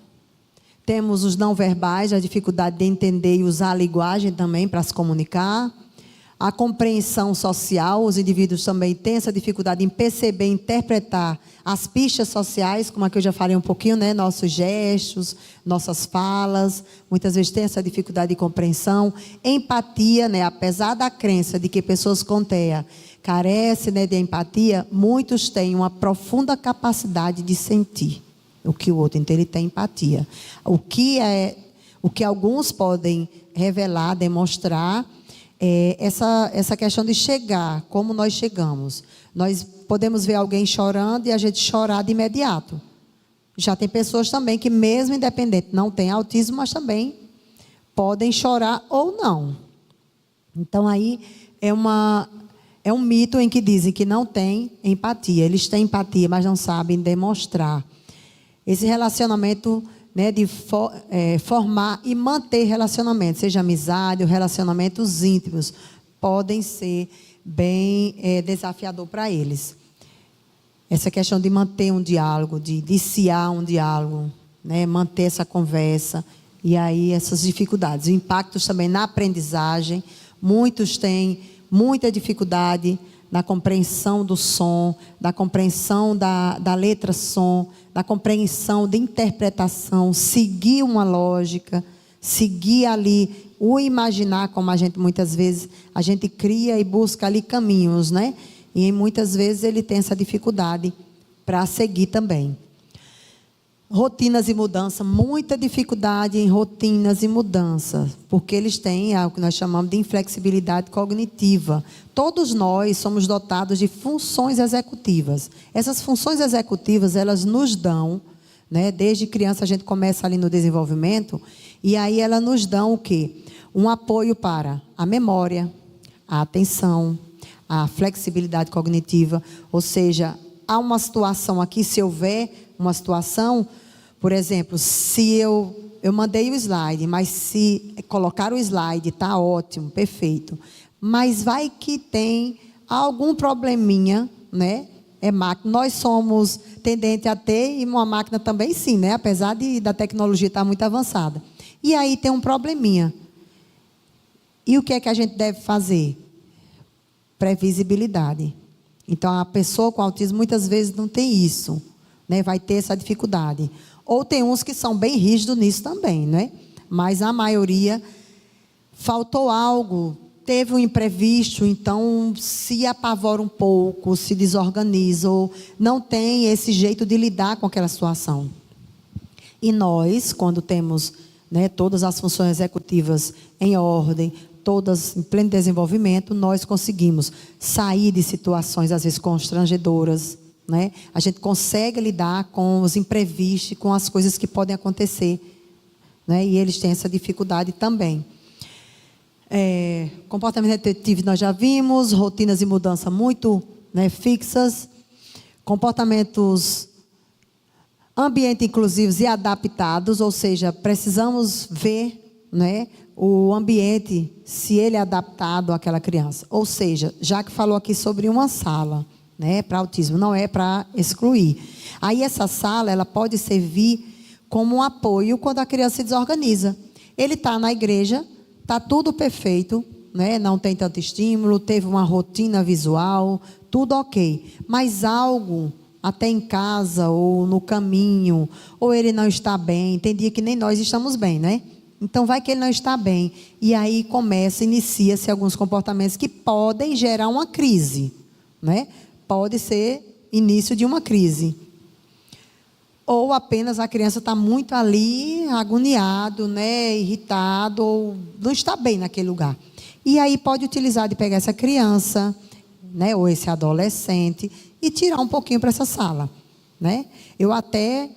Temos os não verbais, a dificuldade de entender e usar a linguagem também para se comunicar. A compreensão social, os indivíduos também têm essa dificuldade em perceber, interpretar as pistas sociais, como aqui eu já falei um pouquinho, né? Nossos gestos, nossas falas, muitas vezes tem essa dificuldade de compreensão. Empatia, né? Apesar da crença de que pessoas com TEA carecem, né, de empatia, muitos têm uma profunda capacidade de sentir o que o outro, então ele tem empatia. O que alguns podem revelar, demonstrar, essa questão de chegar, como nós chegamos. Nós podemos ver alguém chorando e a gente chorar de imediato. Já tem pessoas também que, mesmo independente, não tem autismo, mas também podem chorar ou não. Então, aí é um mito em que dizem que não tem empatia. Eles têm empatia, mas não sabem demonstrar. Esse relacionamento, né, de formar e manter relacionamentos, seja amizade ou relacionamentos íntimos, podem ser bem desafiador para eles. Essa questão de manter um diálogo, de iniciar um diálogo, né, manter essa conversa, e aí essas dificuldades, impactos também na aprendizagem. Muitos têm muita dificuldade na compreensão do som, da compreensão da letra som, da compreensão de interpretação, seguir uma lógica, seguir ali o imaginar, como a gente muitas vezes, a gente cria e busca ali caminhos, né? E muitas vezes ele tem essa dificuldade para seguir também. Rotinas e mudança, muita dificuldade em rotinas e mudanças, porque eles têm o que nós chamamos de inflexibilidade cognitiva. Todos nós somos dotados de funções executivas. Essas funções executivas, elas nos dão, né, desde criança a gente começa ali no desenvolvimento, e aí elas nos dão o quê? Um apoio para a memória, a atenção, a flexibilidade cognitiva, ou seja, há uma situação aqui, se houver uma situação, por exemplo, se eu mandei o slide, mas se colocar o slide, está ótimo, perfeito. Mas vai que tem algum probleminha, né? É máquina. Nós somos tendentes a ter, e uma máquina também sim, né? Apesar da tecnologia estar muito avançada. E aí tem um probleminha. E o que é que a gente deve fazer? previsibilidade. Então, a pessoa com autismo muitas vezes não tem isso, né? Vai ter essa dificuldade. Ou tem uns que são bem rígidos nisso também, né? Mas a maioria faltou algo, teve um imprevisto, então se apavora um pouco, se desorganiza, ou não tem esse jeito de lidar com aquela situação. E nós, quando temos, né, todas as funções executivas em ordem, todas em pleno desenvolvimento, nós conseguimos sair de situações, às vezes, constrangedoras, né? A gente consegue lidar com os imprevistos, com as coisas que podem acontecer, né? E eles têm essa dificuldade também. Comportamento repetitivo nós já vimos, rotinas de mudança muito, né, fixas, comportamentos ambiente inclusivos e adaptados, ou seja, precisamos ver, né, o ambiente, se ele é adaptado àquela criança. Ou seja, já que falou aqui sobre uma sala, né, para autismo, não é para excluir. Aí essa sala, ela pode servir como um apoio quando a criança se desorganiza. Ele está na igreja, está tudo perfeito, né, não tem tanto estímulo, teve uma rotina visual, tudo ok. Mas algo, até em casa ou no caminho, ou ele não está bem, tem dia que nem nós estamos bem, né? Então, vai que ele não está bem. E aí inicia-se alguns comportamentos que podem gerar uma crise, né? Pode ser início de uma crise. Ou apenas a criança está muito ali, agoniado, né? Irritado, ou não está bem naquele lugar. E aí pode utilizar de pegar essa criança, né? Ou esse adolescente, e tirar um pouquinho para essa sala, né? Eu até,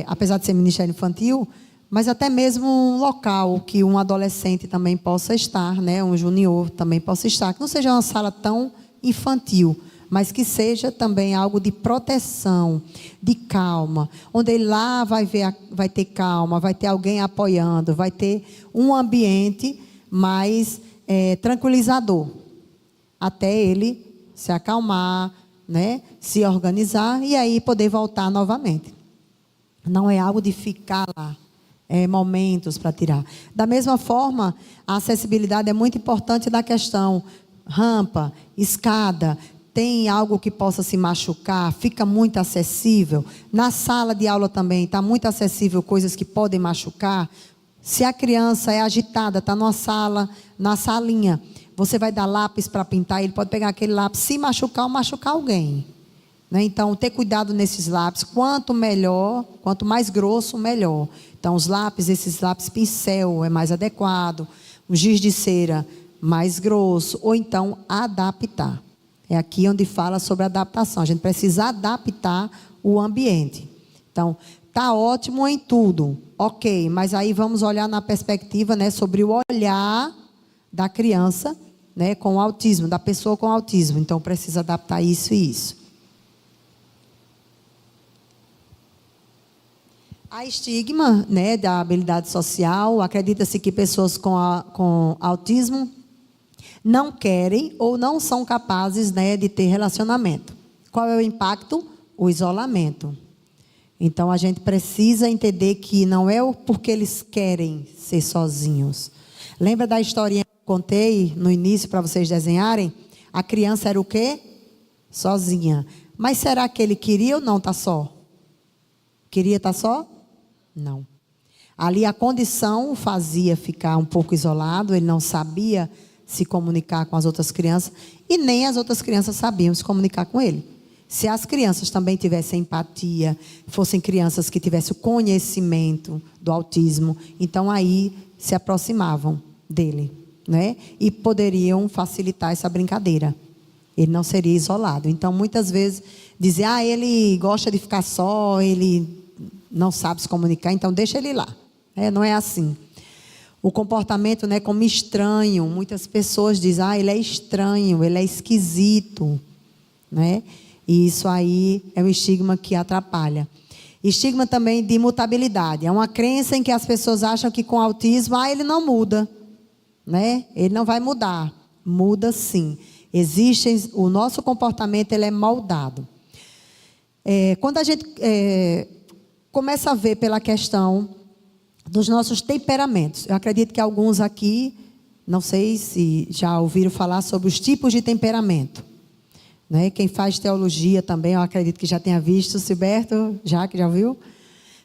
apesar de ser ministério infantil, mas até mesmo um local que um adolescente também possa estar, né? Um junior também possa estar, que não seja uma sala tão infantil, mas que seja também algo de proteção, de calma, onde ele lá vai ter calma, vai ter alguém apoiando, vai ter um ambiente mais tranquilizador, até ele se acalmar, né? Se organizar e aí poder voltar novamente. Não é algo de ficar lá. Momentos para tirar. Da mesma forma, a acessibilidade é muito importante da questão rampa, escada, tem algo que possa se machucar, fica muito acessível. Na sala de aula também está muito acessível coisas que podem machucar. Se a criança é agitada, está numa sala, na salinha, você vai dar lápis para pintar, ele pode pegar aquele lápis, se machucar ou machucar alguém. Né? Então, ter cuidado nesses lápis, quanto melhor, quanto mais grosso, melhor. Então, esses lápis pincel é mais adequado, o giz de cera mais grosso, ou então adaptar. É aqui onde fala sobre adaptação. A gente precisa adaptar o ambiente. Então, está ótimo em tudo, ok, mas aí vamos olhar na perspectiva, né, sobre o olhar da criança, né, com autismo, da pessoa com autismo. Então, precisa adaptar isso e isso. Há estigma, né, da habilidade social. Acredita-se que pessoas com autismo não querem ou não são capazes, né, de ter relacionamento. Qual é o impacto? O isolamento. Então, a gente precisa entender que não é porque eles querem ser sozinhos. Lembra da historinha que eu contei no início para vocês desenharem? A criança era o quê? Sozinha. Mas será que ele queria ou não estar só? Queria estar só? Não. Ali a condição o fazia ficar um pouco isolado, ele não sabia se comunicar com as outras crianças e nem as outras crianças sabiam se comunicar com ele. Se as crianças também tivessem empatia, fossem crianças que tivessem o conhecimento do autismo, então aí se aproximavam dele, né? E poderiam facilitar essa brincadeira. Ele não seria isolado. Então, muitas vezes, dizer, ele gosta de ficar só, ele não sabe se comunicar, então deixa ele lá. Não é assim. O comportamento, né, como estranho, muitas pessoas dizem, ele é estranho, ele é esquisito, né? E isso aí é um estigma que atrapalha. Estigma também de imutabilidade. É uma crença em que as pessoas acham que com autismo, ele não muda, né? Ele não vai mudar. Muda sim. O nosso comportamento ele é moldado. Quando a gente começa a ver pela questão dos nossos temperamentos, eu acredito que alguns aqui, Não sei se já ouviram falar sobre os tipos de temperamento, né? Quem faz teologia também, eu acredito que já tenha visto, Silberto, que já viu?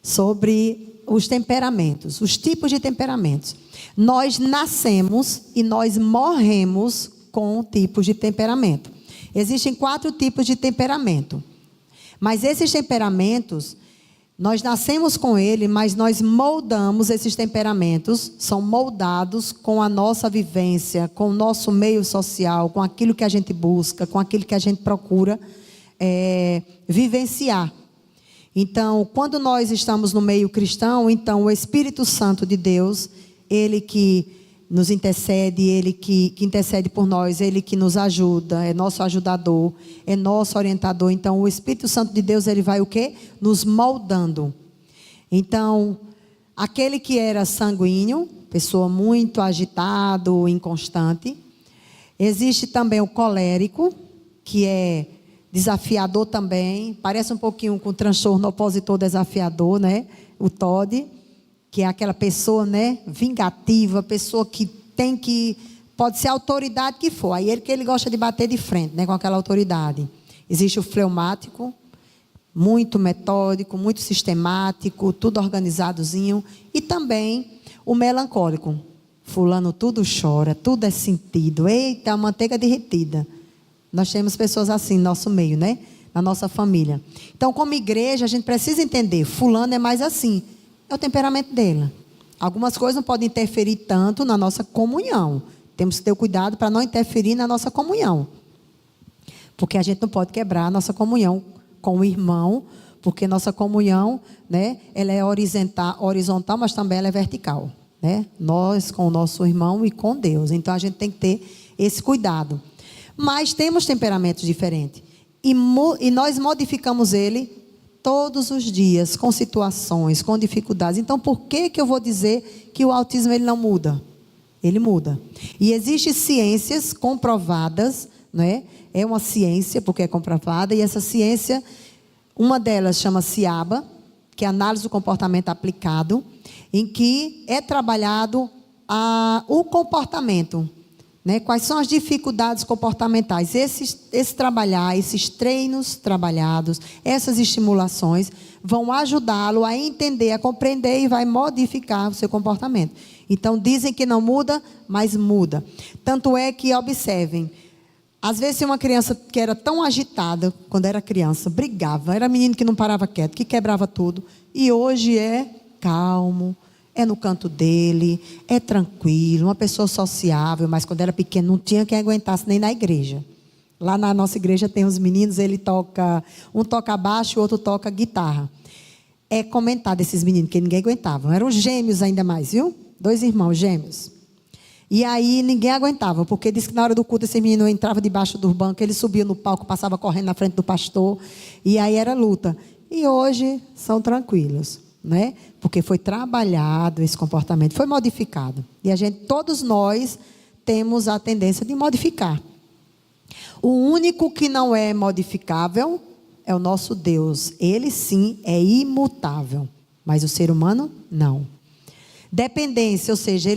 Sobre os temperamentos, os tipos de temperamentos. Nós nascemos e nós morremos com tipos de temperamento. Existem 4 tipos de temperamento. Mas esses temperamentos, nós nascemos com ele, mas nós moldamos esses temperamentos, são moldados com a nossa vivência, com o nosso meio social, com aquilo que a gente busca, com aquilo que a gente procura vivenciar. Então, quando nós estamos no meio cristão, então o Espírito Santo de Deus, ele que nos intercede, ele que intercede por nós, ele que nos ajuda, é nosso ajudador, é nosso orientador. Então, o Espírito Santo de Deus, ele vai o quê? Nos moldando. Então, aquele que era sanguíneo, pessoa muito agitado, inconstante. Existe também o colérico, que é desafiador também, parece um pouquinho com o transtorno opositor desafiador, né? O TOD, que é aquela pessoa, né, vingativa, pessoa que pode ser a autoridade que for, aí ele gosta de bater de frente, né, com aquela autoridade. Existe o fleumático, muito metódico, muito sistemático, tudo organizadozinho, e também o melancólico. Fulano tudo chora, tudo é sentido, eita, manteiga derretida. Nós temos pessoas assim no nosso meio, né, na nossa família. Então, como igreja, a gente precisa entender, fulano é mais assim. É o temperamento dele. Algumas coisas não podem interferir tanto na nossa comunhão. Temos que ter cuidado para não interferir na nossa comunhão. Porque a gente não pode quebrar a nossa comunhão com o irmão, porque nossa comunhão, né, ela é horizontal, mas também ela é vertical, né? Nós com o nosso irmão e com Deus. Então a gente tem que ter esse cuidado. Mas temos temperamentos diferentes. E nós modificamos ele todos os dias, com situações, com dificuldades. Então, por que eu vou dizer que o autismo ele não muda? Ele muda. E existem ciências comprovadas, né? É uma ciência, porque é comprovada, e essa ciência, uma delas chama-se ABA, que é Análise do Comportamento Aplicado, em que é trabalhado o comportamento, né? Quais são as dificuldades comportamentais? Esses treinos trabalhados, essas estimulações vão ajudá-lo a entender, a compreender e vai modificar o seu comportamento. Então, dizem que não muda, mas muda. Tanto é que, observem, às vezes uma criança que era tão agitada, quando era criança, brigava, era menino que não parava quieto, que quebrava tudo, e hoje é calmo, é no canto dele, é tranquilo, uma pessoa sociável, mas quando era pequeno não tinha quem aguentasse nem na igreja. Lá na nossa igreja tem os meninos, um toca baixo e o outro toca guitarra. É comentado esses meninos, que ninguém aguentava. Eram gêmeos ainda mais, viu? 2 irmãos gêmeos. E aí ninguém aguentava, porque disse que na hora do culto esse menino entrava debaixo do banco, ele subia no palco, passava correndo na frente do pastor, e aí era luta. E hoje são tranquilos, né? Porque foi trabalhado esse comportamento, foi modificado. E todos nós temos a tendência de modificar. O único que não é modificável é o nosso Deus. Ele sim é imutável, mas o ser humano não. Dependência, ou seja,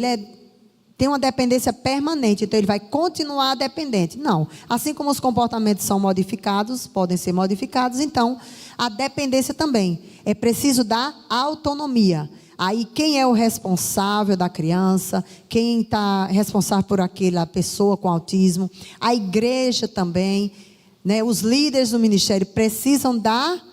tem uma dependência permanente, então ele vai continuar dependente. Não. Assim como os comportamentos são modificados, podem ser modificados, então a dependência também. É preciso da autonomia. Aí quem é o responsável da criança, quem está responsável por aquela pessoa com autismo, a igreja também, né? Os líderes do ministério precisam dar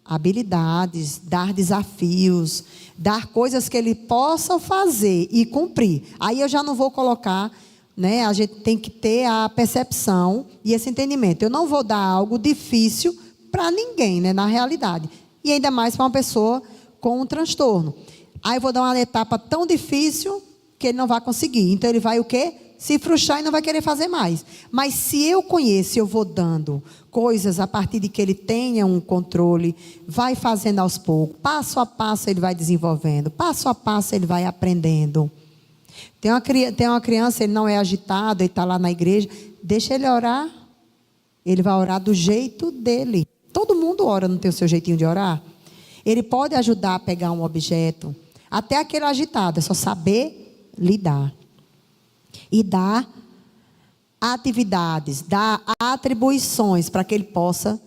habilidades, dar desafios, dar coisas que ele possa fazer e cumprir. Aí eu já não vou colocar, né? A gente tem que ter a percepção e esse entendimento. Eu não vou dar algo difícil para ninguém, né? Na realidade. E ainda mais para uma pessoa com um transtorno. Aí eu vou dar uma etapa tão difícil que ele não vai conseguir. Então ele vai o quê? Se frustrar e não vai querer fazer mais. Mas se eu conheço, eu vou dando coisas a partir de que ele tenha um controle, vai fazendo aos poucos, passo a passo ele vai desenvolvendo, passo a passo ele vai aprendendo. Tem uma criança, ele não é agitado, ele está lá na igreja, deixa ele orar, ele vai orar do jeito dele. Todo mundo ora, não tem o seu jeitinho de orar? Ele pode ajudar a pegar um objeto, até aquele agitado, é só saber lidar. e dá atividades, dá atribuições para que ele possa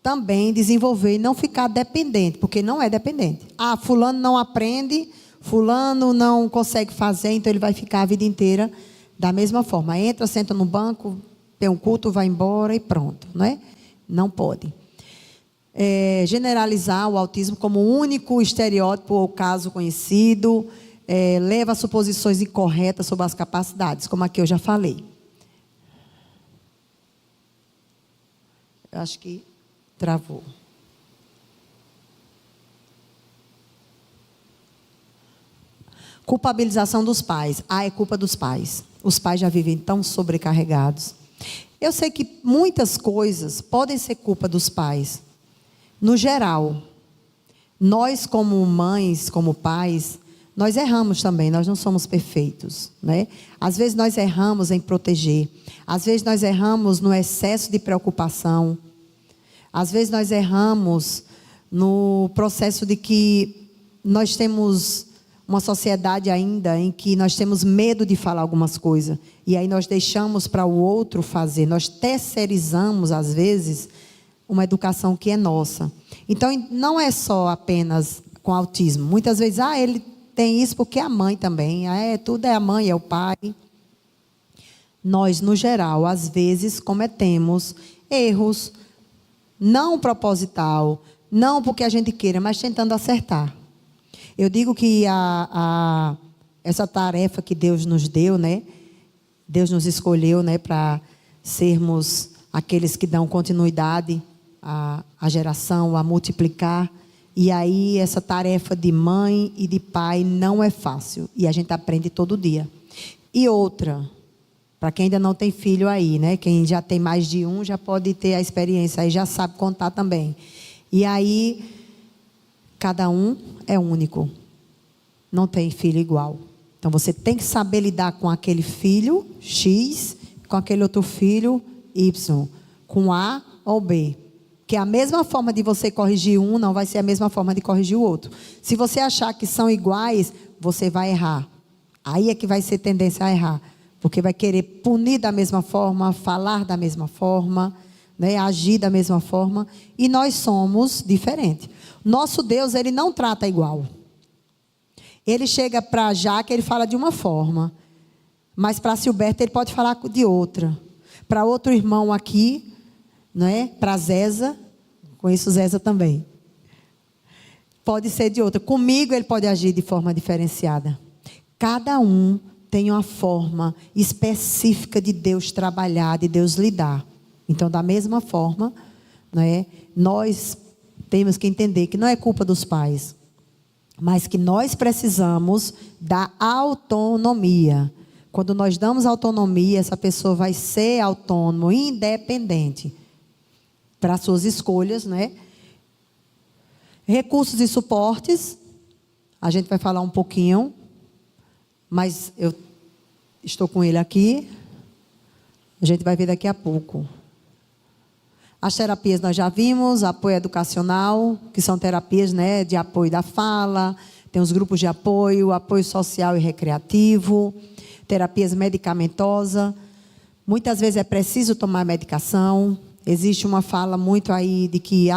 também desenvolver e não ficar dependente, porque não é dependente. Ah, fulano não aprende, fulano não consegue fazer, então ele vai ficar a vida inteira da mesma forma. Entra, senta no banco, tem um culto, vai embora e pronto, não é? Não pode. Generalizar o autismo como o único estereótipo ou caso conhecido, leva a suposições incorretas sobre as capacidades, como aqui eu já falei. Eu acho que travou. Culpabilização dos pais. Ah, é culpa dos pais. Os pais já vivem tão sobrecarregados. Eu sei que muitas coisas podem ser culpa dos pais. No geral, nós como mães, como pais, nós erramos também, nós não somos perfeitos, né? Às vezes nós erramos em proteger. Às vezes nós erramos no excesso de preocupação. Às vezes nós erramos no processo de que nós temos uma sociedade ainda em que nós temos medo de falar algumas coisas. E aí nós deixamos para o outro fazer. Nós terceirizamos, às vezes, uma educação que é nossa. Então, não é só apenas com autismo. Muitas vezes, ele tem isso porque é a mãe também. Tudo é a mãe, é o pai. Nós, no geral, às vezes, cometemos erros, não proposital, não porque a gente queira, mas tentando acertar. Eu digo que essa tarefa que Deus nos deu, né? Deus nos escolheu, né, para sermos aqueles que dão continuidade à geração, a multiplicar. E aí essa tarefa de mãe e de pai não é fácil. E a gente aprende todo dia. E outra, para quem ainda não tem filho aí, né? Quem já tem mais de um já pode ter a experiência, aí já sabe contar também. E aí, cada um é único. Não tem filho igual. Então você tem que saber lidar com aquele filho X, com aquele outro filho Y, com A ou B. Que a mesma forma de você corrigir um não vai ser a mesma forma de corrigir o outro. Se você achar que são iguais, você vai errar. Aí é que vai ser tendência a errar. Porque vai querer punir da mesma forma, falar da mesma forma, né, agir da mesma forma. E nós somos diferentes. Nosso Deus, Ele não trata igual. Ele chega para Jaque, ele fala de uma forma. Mas para Silberto, ele pode falar de outra. Para outro irmão aqui, né, para Zeza, conheço Zeza também. Pode ser de outra. Comigo, ele pode agir de forma diferenciada. Cada um tem uma forma específica de Deus trabalhar, de Deus lidar. Então, da mesma forma, né, nós temos que entender que não é culpa dos pais, mas que nós precisamos da autonomia. Quando nós damos autonomia, essa pessoa vai ser autônoma, independente para suas escolhas, né? Recursos e suportes, a gente vai falar um pouquinho, mas eu estou com ele aqui, a gente vai ver daqui a pouco. As terapias nós já vimos, apoio educacional, que são terapias, né, de apoio da fala, tem os grupos de apoio, apoio social e recreativo, terapias medicamentosas. Muitas vezes é preciso tomar medicação. Existe uma fala muito aí de que,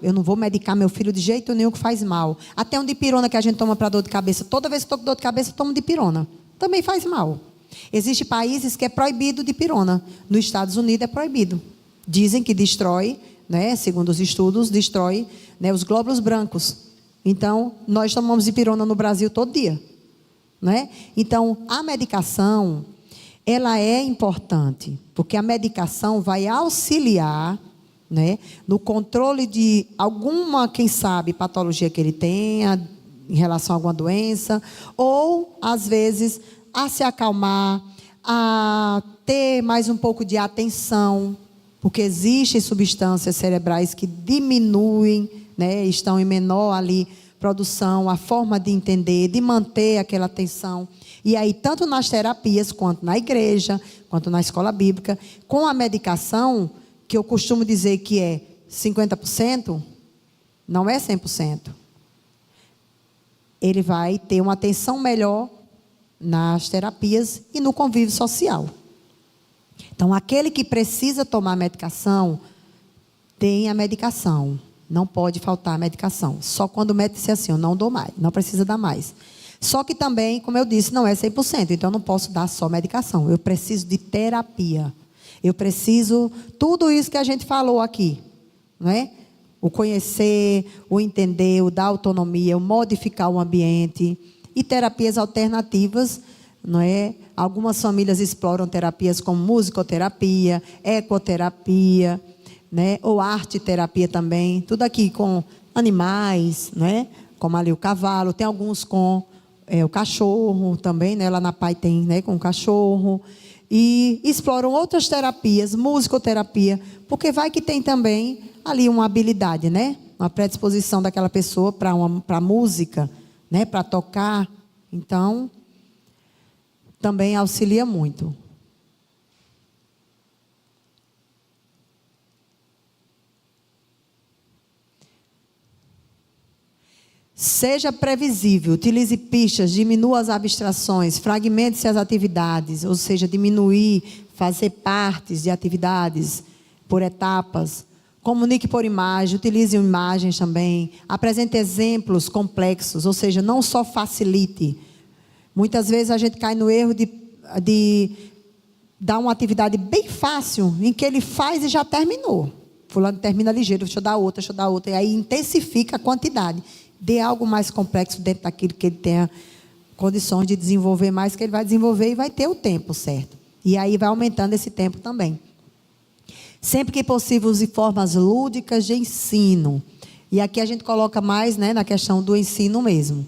eu não vou medicar meu filho de jeito nenhum que faz mal. Até um dipirona que a gente toma para dor de cabeça. Toda vez que estou com dor de cabeça, eu tomo dipirona. Também faz mal. Existem países que é proibido dipirona. Nos Estados Unidos é proibido. Dizem que destrói, né, segundo os estudos, destrói, né, os glóbulos brancos. Então, nós tomamos dipirona no Brasil todo dia, né? Então, a medicação, ela é importante, porque a medicação vai auxiliar, né, no controle de alguma, quem sabe, patologia que ele tenha, em relação a alguma doença, ou, às vezes, a se acalmar, a ter mais um pouco de atenção, porque existem substâncias cerebrais que diminuem, né, estão em menor ali produção, a forma de entender, de manter aquela atenção. E aí, tanto nas terapias, quanto na igreja, quanto na escola bíblica, com a medicação, que eu costumo dizer que é 50%, não é 100%. Ele vai ter uma atenção melhor nas terapias e no convívio social. Então, aquele que precisa tomar medicação, tem a medicação. Não pode faltar a medicação. Só quando o médico disser assim, eu não dou mais, não precisa dar mais. Só que também, como eu disse, não é 100%. Então, eu não posso dar só medicação. Eu preciso de terapia. Eu preciso, tudo isso que a gente falou aqui, não é? O conhecer, o entender, o dar autonomia, o modificar o ambiente. E terapias alternativas, não é? Algumas famílias exploram terapias como musicoterapia, ecoterapia, né? Ou arte-terapia também. Tudo aqui com animais, né? Como ali o cavalo. Tem alguns com o cachorro também, né? Lá na PAI tem, né? Com o cachorro. E exploram outras terapias, musicoterapia, porque vai que tem também ali uma habilidade, né? Uma predisposição daquela pessoa para a música, né? Para tocar. Então, também auxilia muito. Seja previsível, utilize pistas, diminua as abstrações, fragmente-se as atividades, ou seja, diminuir, fazer partes de atividades por etapas. Comunique por imagem, utilize imagens também. Apresente exemplos complexos, ou seja, não só facilite. Muitas vezes a gente cai no erro de dar uma atividade bem fácil, em que ele faz e já terminou. Fulano termina ligeiro, deixa eu dar outra. E aí intensifica a quantidade. Dê algo mais complexo dentro daquilo que ele tenha condições de desenvolver mais, que ele vai desenvolver e vai ter o tempo certo. E aí vai aumentando esse tempo também. Sempre que possível, use formas lúdicas de ensino. E aqui a gente coloca mais, né, na questão do ensino mesmo.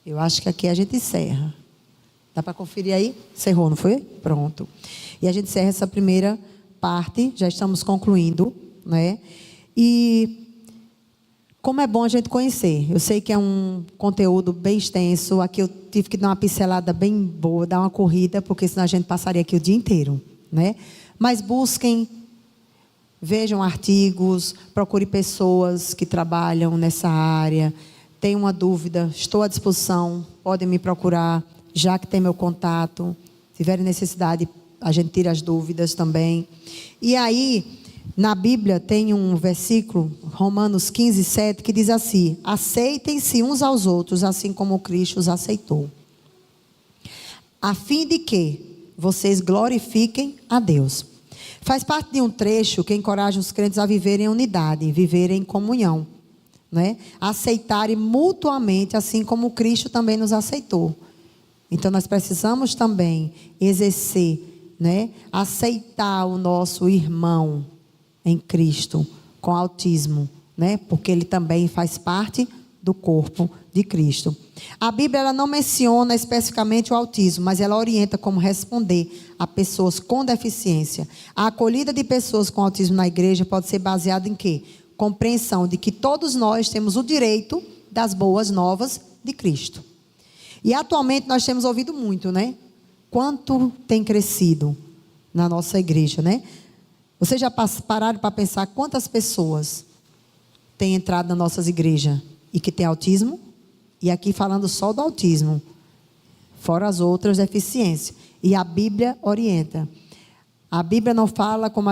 Eu acho que aqui a gente encerra. Dá para conferir aí? Encerrou, não foi? Pronto. E a gente encerra essa primeira parte, já estamos concluindo, né? E como é bom a gente conhecer. Eu sei que é um conteúdo bem extenso. Aqui eu tive que dar uma pincelada bem boa, dar uma corrida, porque senão a gente passaria aqui o dia inteiro, né? Mas busquem, vejam artigos, procure pessoas que trabalham nessa área. Tem uma dúvida, estou à disposição, podem me procurar, já que tem meu contato. Se tiverem necessidade, a gente tira as dúvidas também. E aí, na Bíblia, tem um versículo, Romanos 15, 7, que diz assim: aceitem-se uns aos outros, assim como Cristo os aceitou, a fim de que vocês glorifiquem a Deus. Faz parte de um trecho que encoraja os crentes a viverem em unidade, viverem em comunhão, né? Aceitarem mutuamente, assim como Cristo também nos aceitou. Então, nós precisamos também exercer, né? Aceitar o nosso irmão em Cristo com autismo, né? Porque ele também faz parte do corpo de Cristo. A Bíblia ela não menciona especificamente o autismo, mas ela orienta como responder a pessoas com deficiência. A acolhida de pessoas com autismo na igreja pode ser baseada em quê? Compreensão de que todos nós temos o direito das boas novas de Cristo. E atualmente nós temos ouvido muito, né? Quanto tem crescido na nossa igreja, né? Vocês já pararam para pensar quantas pessoas têm entrado nas nossas igrejas e que têm autismo? E aqui falando só do autismo, fora as outras deficiências. E a Bíblia orienta. A Bíblia não fala, como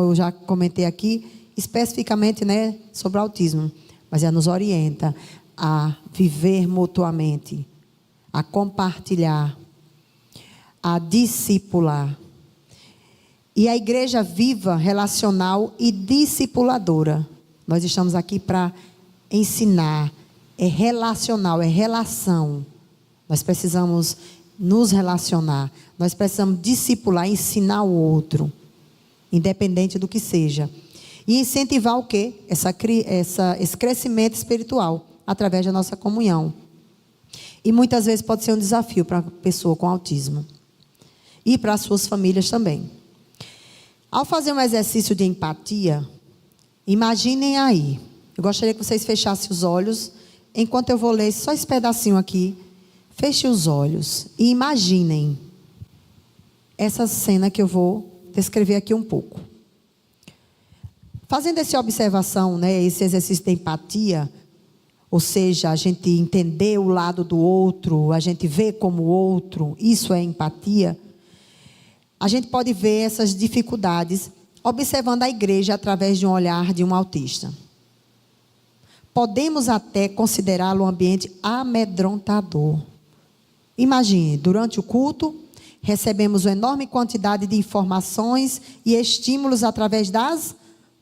eu já comentei aqui, especificamente, né, sobre o autismo, mas ela nos orienta a viver mutuamente, a compartilhar, a discipular. E a igreja viva, relacional e discipuladora. Nós estamos aqui para ensinar. É relacional, é relação. Nós precisamos nos relacionar. Nós precisamos discipular, ensinar o outro, independente do que seja. E incentivar o quê? Esse crescimento espiritual, através da nossa comunhão. E muitas vezes pode ser um desafio para a pessoa com autismo. E para as suas famílias também. Ao fazer um exercício de empatia, imaginem aí. Eu gostaria que vocês fechassem os olhos. Enquanto eu vou ler só esse pedacinho aqui. Feche os olhos e imaginem essa cena que eu vou descrever aqui um pouco. Fazendo essa observação, né, esse exercício de empatia, ou seja, a gente entender o lado do outro, a gente ver como o outro, isso é empatia. A gente pode ver essas dificuldades observando a igreja através de um olhar de um autista. Podemos até considerá-lo um ambiente amedrontador. Imagine, durante o culto, recebemos uma enorme quantidade de informações e estímulos através das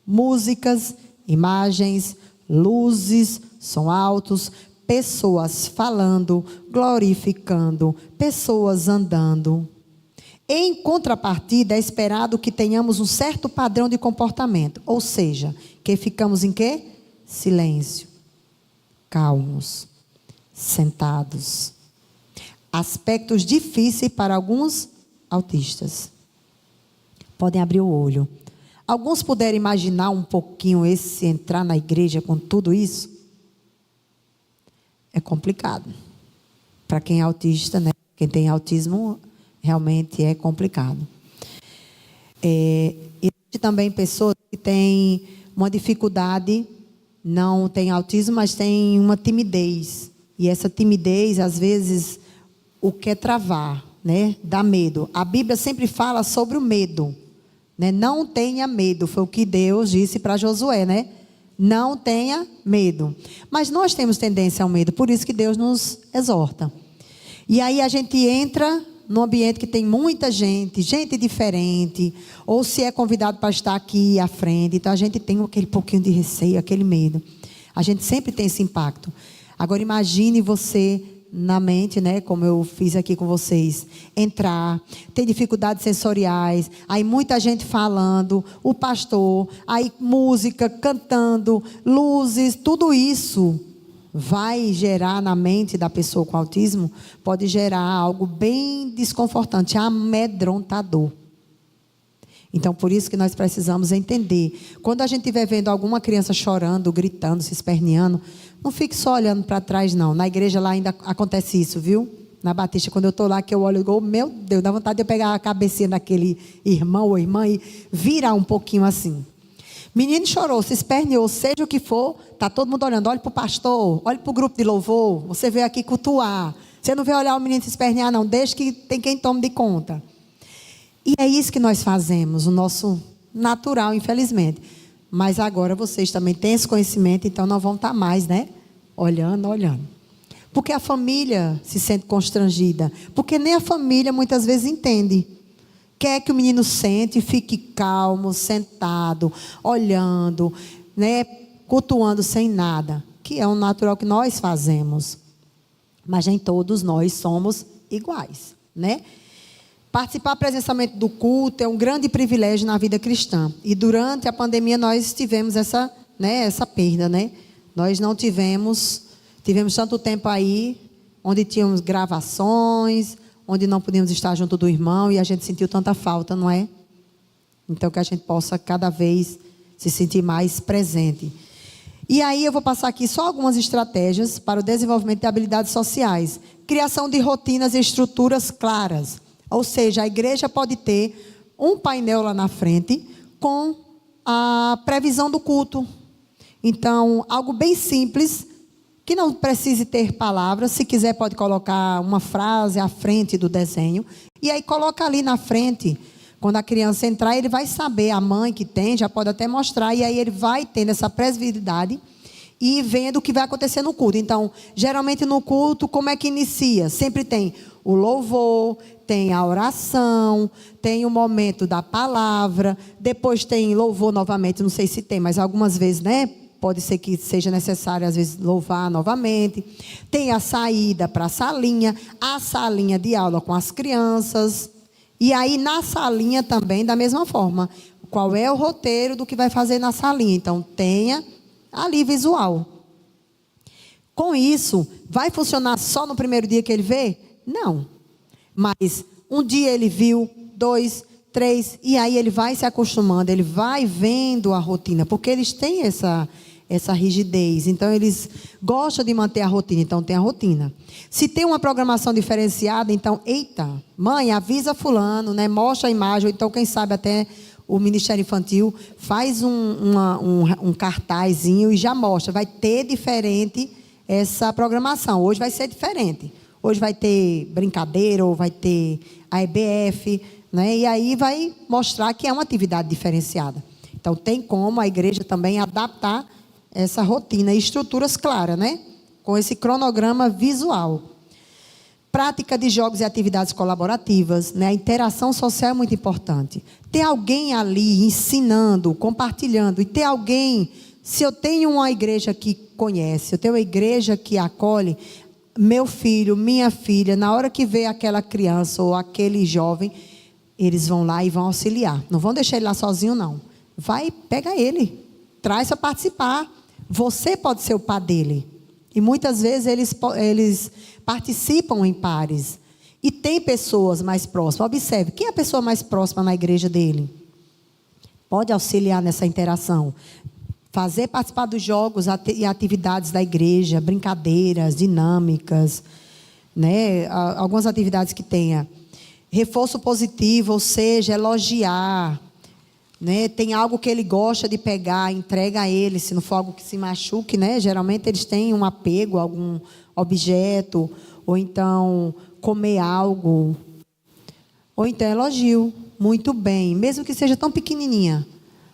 músicas, imagens, luzes, som altos, pessoas falando, glorificando, pessoas andando. Em contrapartida, é esperado que tenhamos um certo padrão de comportamento, ou seja, que ficamos em quê? Silêncio, calmos, sentados. Aspectos difíceis para alguns autistas. Podem abrir o olho. Alguns puderam imaginar um pouquinho esse entrar na igreja com tudo isso? É complicado. Para quem é autista, né? Quem tem autismo, realmente é complicado. Existe também pessoas que têm uma dificuldade, não tem autismo, mas tem uma timidez. E essa timidez, às vezes, o quer travar, né? Dá medo. A Bíblia sempre fala sobre o medo. Né? Não tenha medo, foi o que Deus disse para Josué, né? Não tenha medo. Mas nós temos tendência ao medo, por isso que Deus nos exorta. E aí a gente entra num ambiente que tem muita gente, gente diferente, ou se é convidado para estar aqui à frente, então a gente tem aquele pouquinho de receio, aquele medo. A gente sempre tem esse impacto. Agora imagine você na mente, né, como eu fiz aqui com vocês, entrar, ter dificuldades sensoriais, aí muita gente falando, o pastor, aí música, cantando, luzes, tudo isso vai gerar na mente da pessoa com autismo, pode gerar algo bem desconfortante, amedrontador. Então, por isso que nós precisamos entender. Quando a gente estiver vendo alguma criança chorando, gritando, se esperneando, não fique só olhando para trás, não. Na igreja lá ainda acontece isso, viu? Na Batista, quando eu estou lá, que eu olho e digo, meu Deus, dá vontade de eu pegar a cabecinha daquele irmão ou irmã e virar um pouquinho assim. Menino chorou, se esperneou, seja o que for, está todo mundo olhando. Olhe para o pastor, olhe para o grupo de louvor, você veio aqui cultuar. Você não veio olhar o menino se espernear, não. Deixa que tem quem tome de conta. E é isso que nós fazemos, o nosso natural, infelizmente. Mas agora vocês também têm esse conhecimento, então não vão estar mais, né? Olhando. Porque a família se sente constrangida. Porque nem a família muitas vezes entende. Quer que o menino sente e fique calmo, sentado, olhando, né? Cultuando sem nada. Que é o natural que nós fazemos. Mas nem todos nós somos iguais, né? Participar presencialmente do culto é um grande privilégio na vida cristã. E durante a pandemia nós tivemos essa perda, né? Nós não tivemos tanto tempo aí, onde tínhamos gravações, onde não podíamos estar junto do irmão e a gente sentiu tanta falta, não é? Então que a gente possa cada vez se sentir mais presente. E aí eu vou passar aqui só algumas estratégias para o desenvolvimento de habilidades sociais. Criação de rotinas e estruturas claras. Ou seja, a igreja pode ter um painel lá na frente com a previsão do culto. Então, algo bem simples, que não precise ter palavras. Se quiser, pode colocar uma frase à frente do desenho. E aí, coloca ali na frente. Quando a criança entrar, ele vai saber, a mãe que tem, já pode até mostrar. E aí, ele vai tendo essa previsibilidade e vendo o que vai acontecer no culto. Então, geralmente no culto, como é que inicia? Sempre tem o louvor, tem a oração, tem o momento da palavra, depois tem louvor novamente, não sei se tem, mas algumas vezes, né? Pode ser que seja necessário, às vezes, louvar novamente. Tem a saída para a salinha de aula com as crianças. E aí, na salinha também, da mesma forma. Qual é o roteiro do que vai fazer na salinha? Então, tenha ali visual. Com isso, vai funcionar só no primeiro dia que ele vê? Não. Mas um dia ele viu, 2, 3, e aí ele vai se acostumando, ele vai vendo a rotina, porque eles têm essa rigidez, então eles gostam de manter a rotina, então tem a rotina. Se tem uma programação diferenciada, então, eita, mãe, avisa fulano, né? Mostra a imagem, ou então quem sabe até o Ministério Infantil faz um cartazinho e já mostra, vai ter diferente essa programação. Hoje vai ser diferente. Hoje vai ter brincadeira, ou vai ter a EBF, né? E aí vai mostrar que é uma atividade diferenciada. Então, tem como a igreja também adaptar essa rotina e estruturas claras, né? Com esse cronograma visual. Prática de jogos e atividades colaborativas, né? A interação social é muito importante. Ter alguém ali ensinando, compartilhando, e ter alguém, se eu tenho uma igreja que conhece, eu tenho uma igreja que acolhe, meu filho, minha filha, na hora que vê aquela criança ou aquele jovem, eles vão lá e vão auxiliar. Não vão deixar ele lá sozinho, não. Vai, pega ele, traz para participar. Você pode ser o par dele. E muitas vezes eles participam em pares. E tem pessoas mais próximas. Observe, quem é a pessoa mais próxima na igreja dele? Pode auxiliar nessa interação. Fazer participar dos jogos e atividades da igreja, brincadeiras, dinâmicas, né? Algumas atividades que tenha. Reforço positivo, ou seja, elogiar. Né? Tem algo que ele gosta de pegar, entrega a ele, se não for algo que se machuque, né? Geralmente eles têm um apego a algum objeto, ou então comer algo, ou então elogio, muito bem, mesmo que seja tão pequenininha,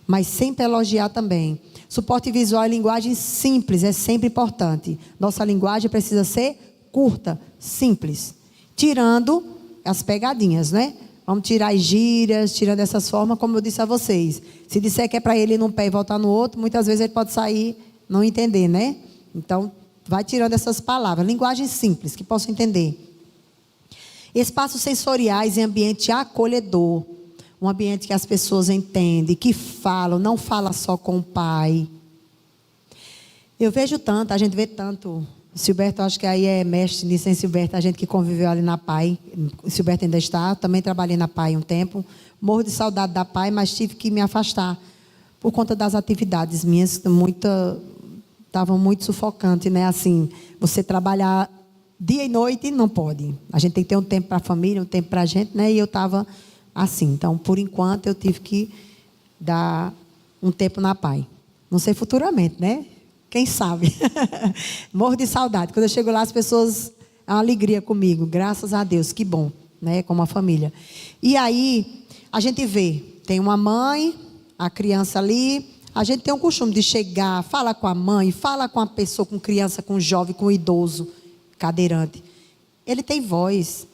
mas sempre elogiar também. Suporte visual e linguagem simples é sempre importante. Nossa linguagem precisa ser curta, simples, tirando as pegadinhas, né? Vamos tirar as gírias, tirando dessas formas, como eu disse a vocês. Se disser que é para ele ir num pé e voltar no outro, muitas vezes ele pode sair, não entender, né? Então, vai tirando essas palavras. Linguagem simples, que possa entender. Espaços sensoriais em ambiente acolhedor. Um ambiente que as pessoas entendem, que falam, não fala só com o pai. Eu vejo tanto, a gente vê tanto. Silberto, acho que aí é mestre nisso, hein, Silberto? A gente que conviveu ali na PAI. Silberto ainda está. Também trabalhei na PAI um tempo. Morro de saudade da PAI, mas tive que me afastar por conta das atividades minhas, estavam muito sufocantes, né? Assim, você trabalhar dia e noite, não pode. A gente tem que ter um tempo para a família, um tempo para a gente, né? E eu estava assim. Então, por enquanto, eu tive que dar um tempo na PAI. Não sei futuramente, né? Quem sabe? Morro de saudade. Quando eu chego lá, as pessoas... É uma alegria comigo. Graças a Deus. Que bom. Né? Como a família. E aí, a gente vê. Tem uma mãe, a criança ali. A gente tem um costume de chegar, fala com a mãe, fala com a pessoa, com criança, com jovem, com idoso, cadeirante. Ele tem voz.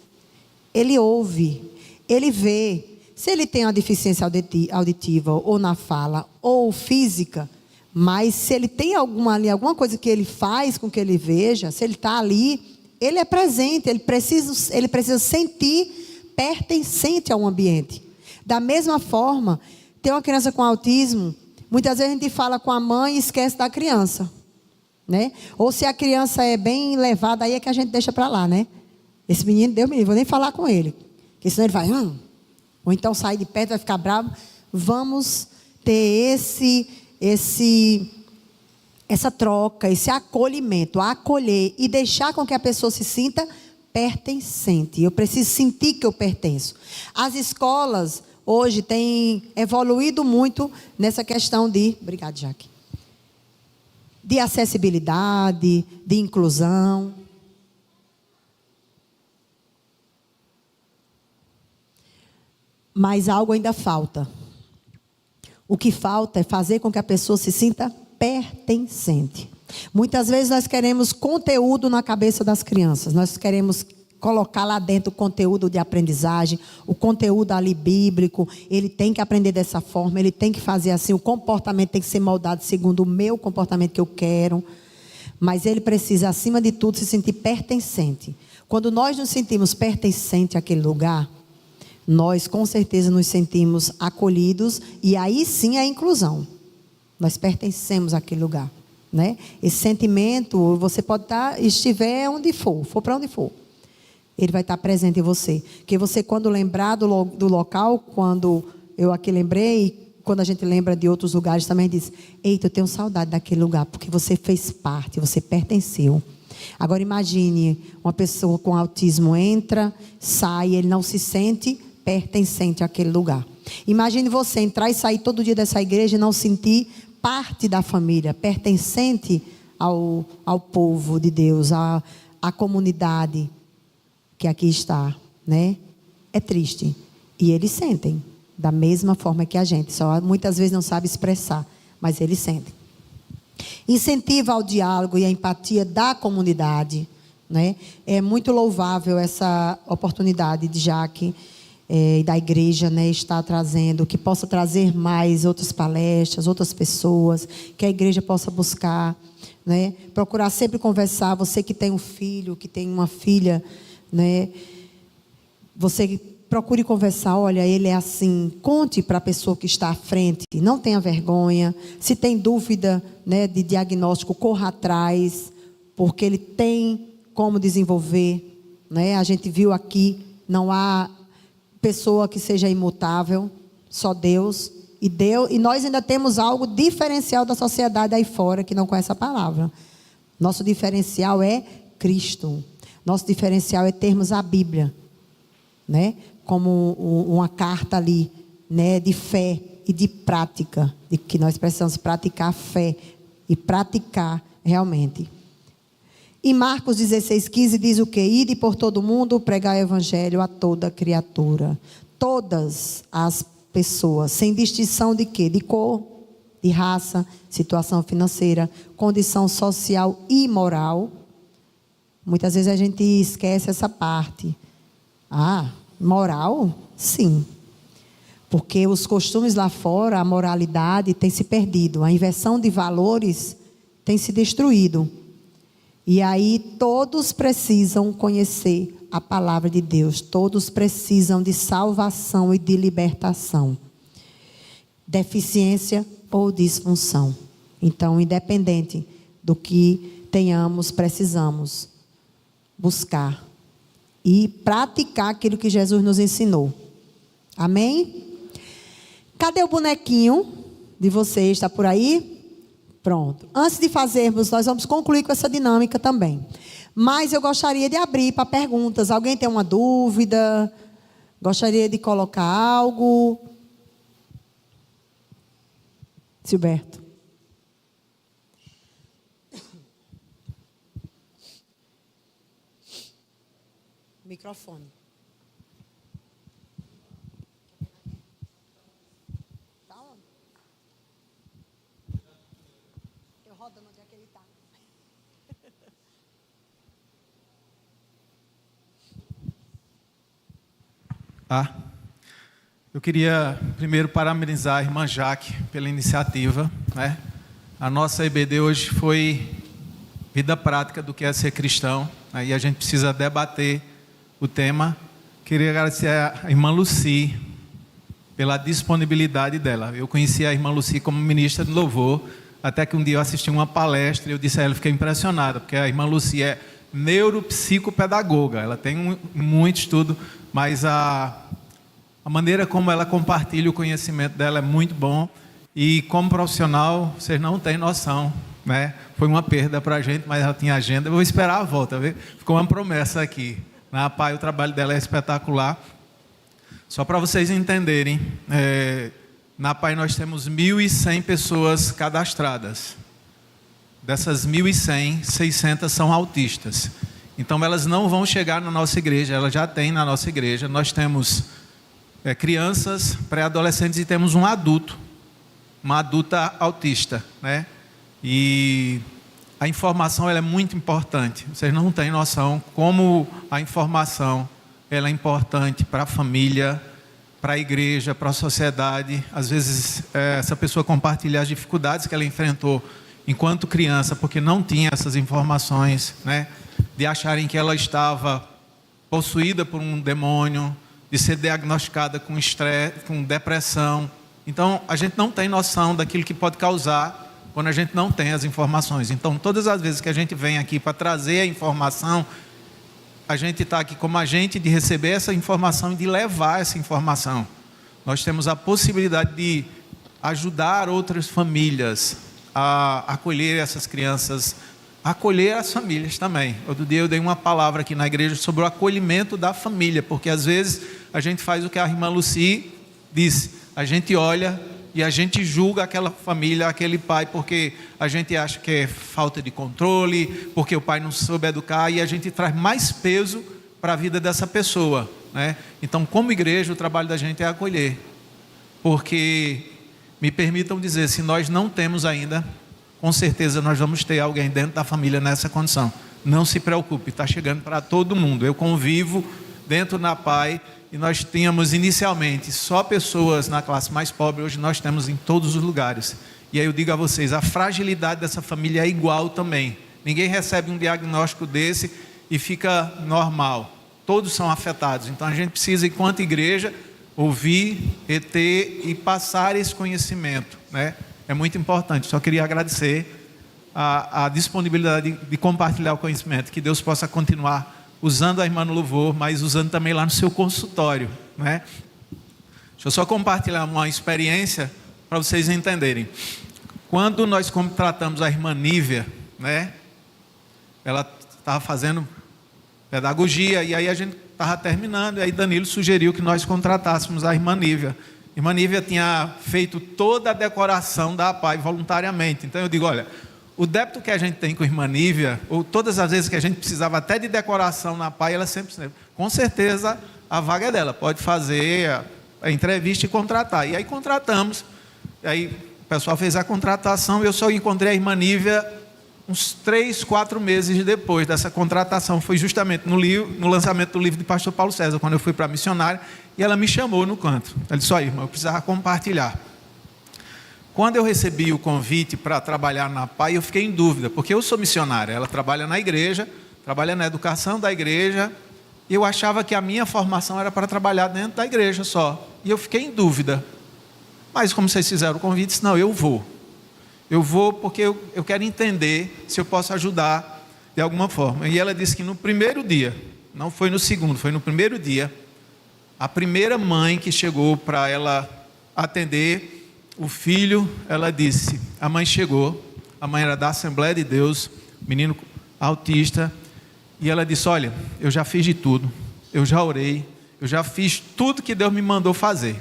Ele ouve. Ele vê. Se ele tem uma deficiência auditiva, ou na fala, ou física... Mas se ele tem alguma coisa que ele faz com que ele veja, se ele está ali, ele é presente, ele precisa sentir pertencente ao ambiente. Da mesma forma, tem uma criança com autismo, muitas vezes a gente fala com a mãe e esquece da criança. Né? Ou se a criança é bem levada, aí é que a gente deixa para lá, né? Esse menino, Deus me livre, vou nem falar com ele. Porque senão ele vai, ou então sai de perto, vai ficar bravo. Vamos ter essa troca, esse acolhimento, acolher e deixar com que a pessoa se sinta pertencente. Eu preciso sentir que eu pertenço. As escolas hoje têm evoluído muito nessa questão de... Obrigada, Jaque. De acessibilidade, de inclusão. Mas algo ainda falta. O que falta é fazer com que a pessoa se sinta pertencente. Muitas vezes nós queremos conteúdo na cabeça das crianças. Nós queremos colocar lá dentro o conteúdo de aprendizagem, o conteúdo ali bíblico. Ele tem que aprender dessa forma, ele tem que fazer assim. O comportamento tem que ser moldado segundo o meu comportamento que eu quero. Mas ele precisa, acima de tudo, se sentir pertencente. Quando nós nos sentimos pertencentes àquele lugar... Nós, com certeza, nos sentimos acolhidos e aí sim a inclusão. Nós pertencemos àquele lugar, né? Esse sentimento, você pode estiver onde for para onde for. Ele vai estar presente em você. Porque você, quando lembrar do local, quando eu aqui lembrei, quando a gente lembra de outros lugares também diz, eita, eu tenho saudade daquele lugar, porque você fez parte, você pertenceu. Agora imagine, uma pessoa com autismo entra, sai, ele não se sente pertencente àquele lugar. Imagine você entrar e sair todo dia dessa igreja e não sentir parte da família, pertencente ao povo de Deus, à comunidade que aqui está, né? É triste. E eles sentem da mesma forma que a gente, só muitas vezes não sabe expressar, mas eles sentem. Incentiva ao diálogo e à empatia da comunidade, né? É muito louvável essa oportunidade de Jaque e da igreja, né, estar trazendo, que possa trazer mais outras palestras, outras pessoas, que a igreja possa buscar, né, procurar sempre conversar. Você que tem um filho, que tem uma filha, né, você procure conversar. Olha, ele é assim. Conte para a pessoa que está à frente, não tenha vergonha. Se tem dúvida, né, de diagnóstico, corra atrás, porque ele tem como desenvolver, né? A gente viu aqui, não há pessoa que seja imutável, só Deus. E nós ainda temos algo diferencial da sociedade aí fora que não conhece a palavra. Nosso diferencial é Cristo. Nosso diferencial é termos a Bíblia, né, como uma carta ali, né, de fé e de prática, de que nós precisamos praticar a fé e praticar realmente. Em Marcos 16:15 diz o quê? Ide por todo mundo, pregar o evangelho a toda criatura. Todas as pessoas, sem distinção de quê? De cor, de raça, situação financeira, condição social e moral. Muitas vezes a gente esquece essa parte. Moral? Sim. Porque os costumes lá fora, a moralidade tem se perdido. A inversão de valores tem se destruído. E aí todos precisam conhecer a palavra de Deus. Todos precisam de salvação e de libertação. Deficiência ou disfunção. Então, independente do que tenhamos, precisamos buscar e praticar aquilo que Jesus nos ensinou. Amém? Cadê o bonequinho de vocês? Está por aí? Pronto. Antes de fazermos, nós vamos concluir com essa dinâmica também. Mas eu gostaria de abrir para perguntas. Alguém tem uma dúvida? Gostaria de colocar algo? Silberto. Microfone. Tá onde? Eu rodando onde é que ele está. Eu queria primeiro parabenizar a irmã Jaque pela iniciativa, né? A nossa EBD hoje foi vida prática do que é ser cristão, né? E a gente precisa debater o tema. Queria agradecer a irmã Lucy pela disponibilidade dela. Eu conheci a irmã Lucy como ministra de louvor, até que um dia eu assisti uma palestra e eu disse a ela, fiquei impressionada, porque a irmã Lucy é neuropsicopedagoga, ela tem muito estudo, mas a maneira como ela compartilha o conhecimento dela é muito bom, e como profissional, vocês não têm noção, né? Foi uma perda para a gente, mas ela tinha agenda, eu vou esperar a volta, viu? Ficou uma promessa aqui. Na PAI o trabalho dela é espetacular. Só para vocês entenderem, na PAI nós temos 1.100 pessoas cadastradas. Dessas 1.100, 600 são autistas. Então elas não vão chegar na nossa igreja, elas já têm na nossa igreja. Nós temos crianças, pré-adolescentes e temos um adulto, uma adulta autista, né? E a informação ela é muito importante. Vocês não têm noção como a informação ela é importante para a família, para a igreja, para a sociedade. Às vezes essa pessoa compartilha as dificuldades que ela enfrentou enquanto criança, porque não tinha essas informações, né? De acharem que ela estava possuída por um demônio, de ser diagnosticada com estresse, com depressão. Então a gente não tem noção daquilo que pode causar quando a gente não tem as informações. Então, todas as vezes que a gente vem aqui para trazer a informação, a gente está aqui como agente de receber essa informação e de levar essa informação. Nós temos a possibilidade de ajudar outras famílias a acolher essas crianças, acolher as famílias também. Outro dia eu dei uma palavra aqui na igreja sobre o acolhimento da família, porque às vezes a gente faz o que a irmã Lucy disse, a gente olha e a gente julga aquela família, aquele pai, porque a gente acha que é falta de controle, porque o pai não soube educar, e a gente traz mais peso para a vida dessa pessoa, né? Então, como igreja, o trabalho da gente é acolher, porque, me permitam dizer, se nós não temos ainda, com certeza nós vamos ter alguém dentro da família nessa condição. Não se preocupe, está chegando para todo mundo. Eu convivo dentro da PAI, e nós tínhamos inicialmente só pessoas na classe mais pobre, hoje nós temos em todos os lugares. E aí eu digo a vocês, a fragilidade dessa família é igual também. Ninguém recebe um diagnóstico desse e fica normal. Todos são afetados. Então a gente precisa, enquanto igreja, ouvir, ter e passar esse conhecimento, né? É muito importante. Só queria agradecer a disponibilidade de compartilhar o conhecimento. Que Deus possa continuar usando a irmã no louvor, mas usando também lá no seu consultório, né? Deixa eu só compartilhar uma experiência para vocês entenderem. Quando nós contratamos a irmã Nívia, né? Ela estava fazendo pedagogia, e aí a gente estava terminando, e aí Danilo sugeriu que nós contratássemos a irmã Nívia. A irmã Nívia tinha feito toda a decoração da APAI voluntariamente. Então eu digo, olha, o débito que a gente tem com a irmã Nívia, ou todas as vezes que a gente precisava até de decoração na PAI, ela sempre, com certeza, a vaga é dela, pode fazer a entrevista e contratar. E aí contratamos, e aí o pessoal fez a contratação, e eu só encontrei a irmã Nívia uns 3, 4 meses depois dessa contratação. Foi justamente no lançamento do livro de pastor Paulo César, quando eu fui para a missionária, e ela me chamou no canto. Ela disse, irmã, eu precisava compartilhar. Quando eu recebi o convite para trabalhar na PAI, eu fiquei em dúvida, porque eu sou missionária, ela trabalha na igreja, trabalha na educação da igreja, e eu achava que a minha formação era para trabalhar dentro da igreja só, e eu fiquei em dúvida. Mas como vocês fizeram o convite, disse, não, eu vou porque eu quero entender se eu posso ajudar de alguma forma. E ela disse que no primeiro dia, não foi no segundo, foi no primeiro dia, a primeira mãe que chegou para ela atender o filho, ela disse, a mãe chegou, a mãe era da Assembleia de Deus, menino autista, e ela disse, olha, eu já fiz de tudo, eu já orei, eu já fiz tudo que Deus me mandou fazer,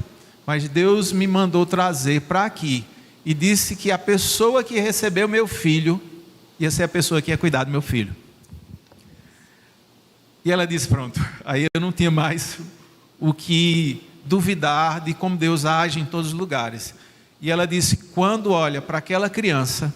mas Deus me mandou trazer para aqui, e disse que a pessoa que recebeu meu filho, ia ser a pessoa que ia cuidar do meu filho. E ela disse, pronto, aí eu não tinha mais o que duvidar de como Deus age em todos os lugares. E ela disse, quando olha para aquela criança,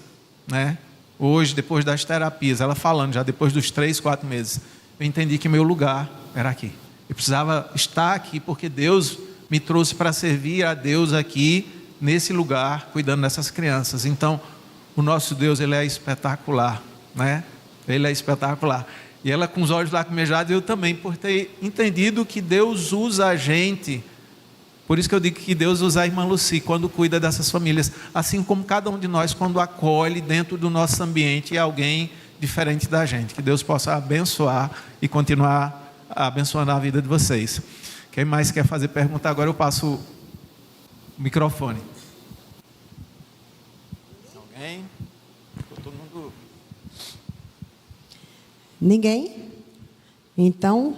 né, hoje, depois das terapias, ela falando já depois dos 3, 4 meses, eu entendi que meu lugar era aqui. Eu precisava estar aqui porque Deus me trouxe para servir a Deus aqui, nesse lugar, cuidando dessas crianças. Então, o nosso Deus, Ele é espetacular, né? Ele é espetacular. E ela com os olhos lacrimejados, eu também, por ter entendido que Deus usa a gente. Por isso que eu digo que Deus usa a irmã Lucy quando cuida dessas famílias, assim como cada um de nós quando acolhe dentro do nosso ambiente alguém diferente da gente. Que Deus possa abençoar e continuar abençoando a vida de vocês. Quem mais quer fazer pergunta agora, eu passo o microfone. Alguém? Todo mundo... Ninguém? Então,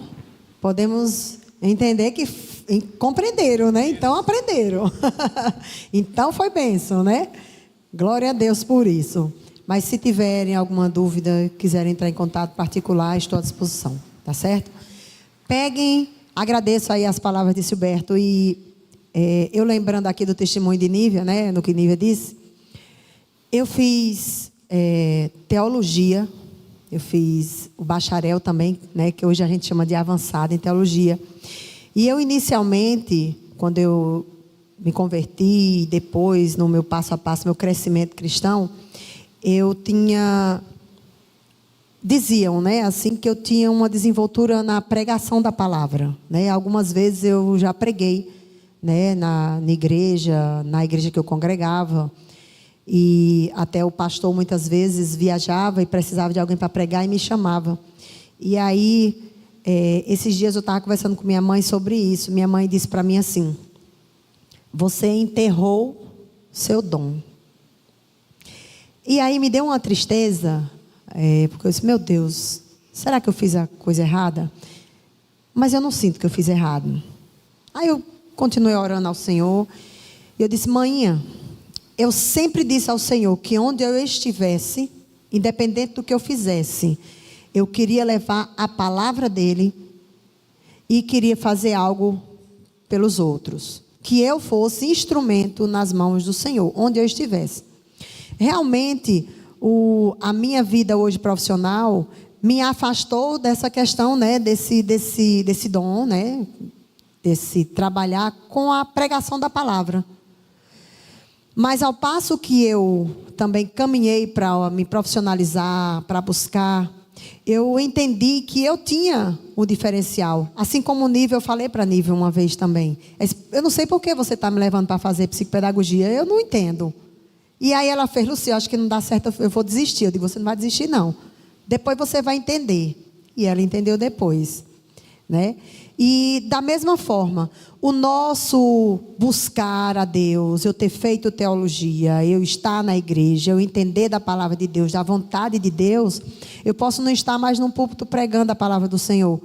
podemos entender que compreenderam, né? Então aprenderam. Então foi bênção, né? Glória a Deus por isso. Mas se tiverem alguma dúvida, quiserem entrar em contato particular, estou à disposição, tá certo? Peguem, agradeço aí as palavras de Silberto e eu lembrando aqui do testemunho de Nívia, né? No que Nívia disse, eu fiz teologia, eu fiz o bacharel também, né? Que hoje a gente chama de avançado em teologia. E eu inicialmente, quando eu me converti, depois no meu passo a passo, meu crescimento cristão, diziam, né, assim, que eu tinha uma desenvoltura na pregação da palavra, né? Algumas vezes eu já preguei, né, na igreja que eu congregava, e até o pastor muitas vezes viajava e precisava de alguém para pregar e me chamava. E aí esses dias eu estava conversando com minha mãe sobre isso. Minha mãe disse para mim assim: você enterrou seu dom. E aí me deu uma tristeza, porque eu disse, meu Deus, será que eu fiz a coisa errada? Mas eu não sinto que eu fiz errado. Aí eu continuei orando ao Senhor. E eu disse: manhã, eu sempre disse ao Senhor que onde eu estivesse, independente do que eu fizesse, eu queria levar a palavra dele e queria fazer algo pelos outros. Que eu fosse instrumento nas mãos do Senhor, onde eu estivesse. Realmente, a minha vida hoje profissional me afastou dessa questão, né, desse dom, né, desse trabalhar com a pregação da palavra. Mas ao passo que eu também caminhei para me profissionalizar, para buscar, eu entendi que eu tinha um diferencial. Assim como o Nível, eu falei para a Nível uma vez também. Eu não sei por que você está me levando para fazer psicopedagogia, eu não entendo. E aí ela fez: Luci, acho que não dá certo, eu vou desistir. Eu digo: você não vai desistir não. Depois você vai entender. E ela entendeu depois, né? E da mesma forma, o nosso buscar a Deus, eu ter feito teologia, eu estar na igreja, eu entender da palavra de Deus, da vontade de Deus, eu posso não estar mais num púlpito pregando a palavra do Senhor,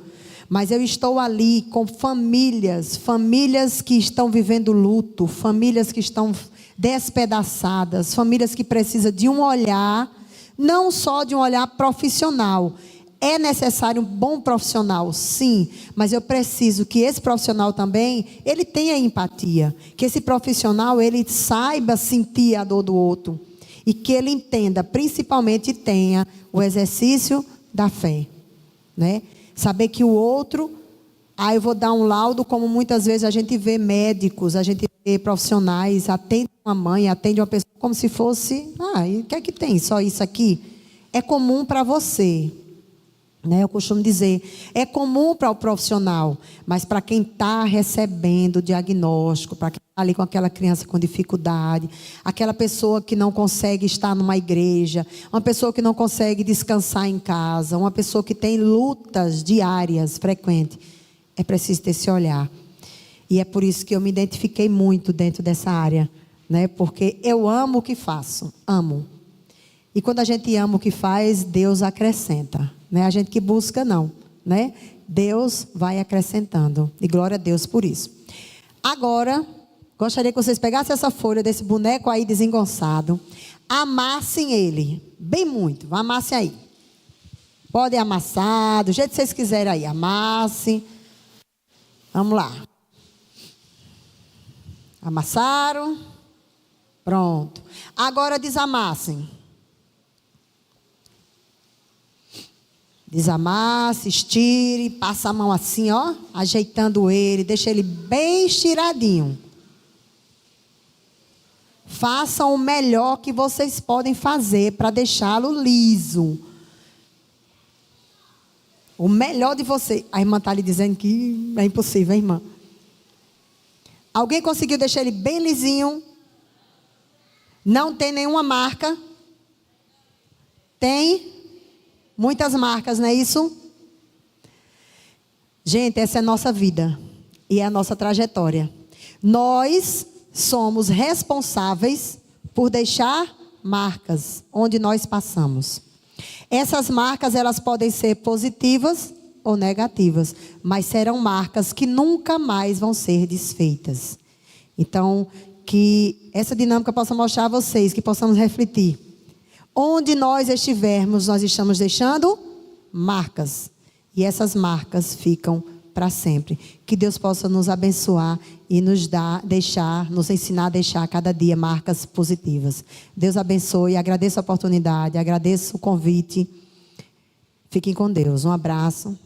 mas eu estou ali com famílias que estão vivendo luto, famílias que estão despedaçadas, famílias que precisam de um olhar, não só de um olhar profissional. É necessário um bom profissional, sim, mas eu preciso que esse profissional também, ele tenha empatia, que esse profissional, ele saiba sentir a dor do outro, e que ele entenda, principalmente tenha o exercício da fé, né? Saber que o outro, eu vou dar um laudo, como muitas vezes a gente vê médicos, a gente vê profissionais, atende uma mãe, atende uma pessoa como se fosse, e o que é que tem? Só isso aqui? É comum para você. Eu costumo dizer, é comum para o profissional, mas para quem está recebendo o diagnóstico, para quem está ali com aquela criança com dificuldade, aquela pessoa que não consegue estar numa igreja, uma pessoa que não consegue descansar em casa, uma pessoa que tem lutas diárias, frequentes, é preciso ter esse olhar. E é por isso que eu me identifiquei muito dentro dessa área, né? Porque eu amo o que faço, amo. E quando a gente ama o que faz, Deus acrescenta. Não é a gente que busca, não, né? Deus vai acrescentando. E glória a Deus por isso. Agora, gostaria que vocês pegassem essa folha desse boneco aí desengonçado, amassem ele, bem muito, amassem aí. Podem amassar, do jeito que vocês quiserem aí, amassem. Vamos lá. Amassaram. Pronto. Agora desamassem. Desamasse, estire, passa a mão assim, ó, ajeitando ele, deixa ele bem estiradinho. Façam o melhor que vocês podem fazer para deixá-lo liso. O melhor de vocês. A irmã está lhe dizendo que é impossível, hein, irmã? Alguém conseguiu deixar ele bem lisinho? Não tem nenhuma marca? Tem? Muitas marcas, não é isso? Gente, essa é a nossa vida e é a nossa trajetória. Nós somos responsáveis por deixar marcas onde nós passamos. Essas marcas, elas podem ser positivas ou negativas, mas serão marcas que nunca mais vão ser desfeitas. Então, que essa dinâmica possa mostrar a vocês, que possamos refletir. Onde nós estivermos, nós estamos deixando marcas. E essas marcas ficam para sempre. Que Deus possa nos abençoar e nos nos ensinar a deixar cada dia marcas positivas. Deus abençoe, agradeço a oportunidade, agradeço o convite. Fiquem com Deus. Um abraço.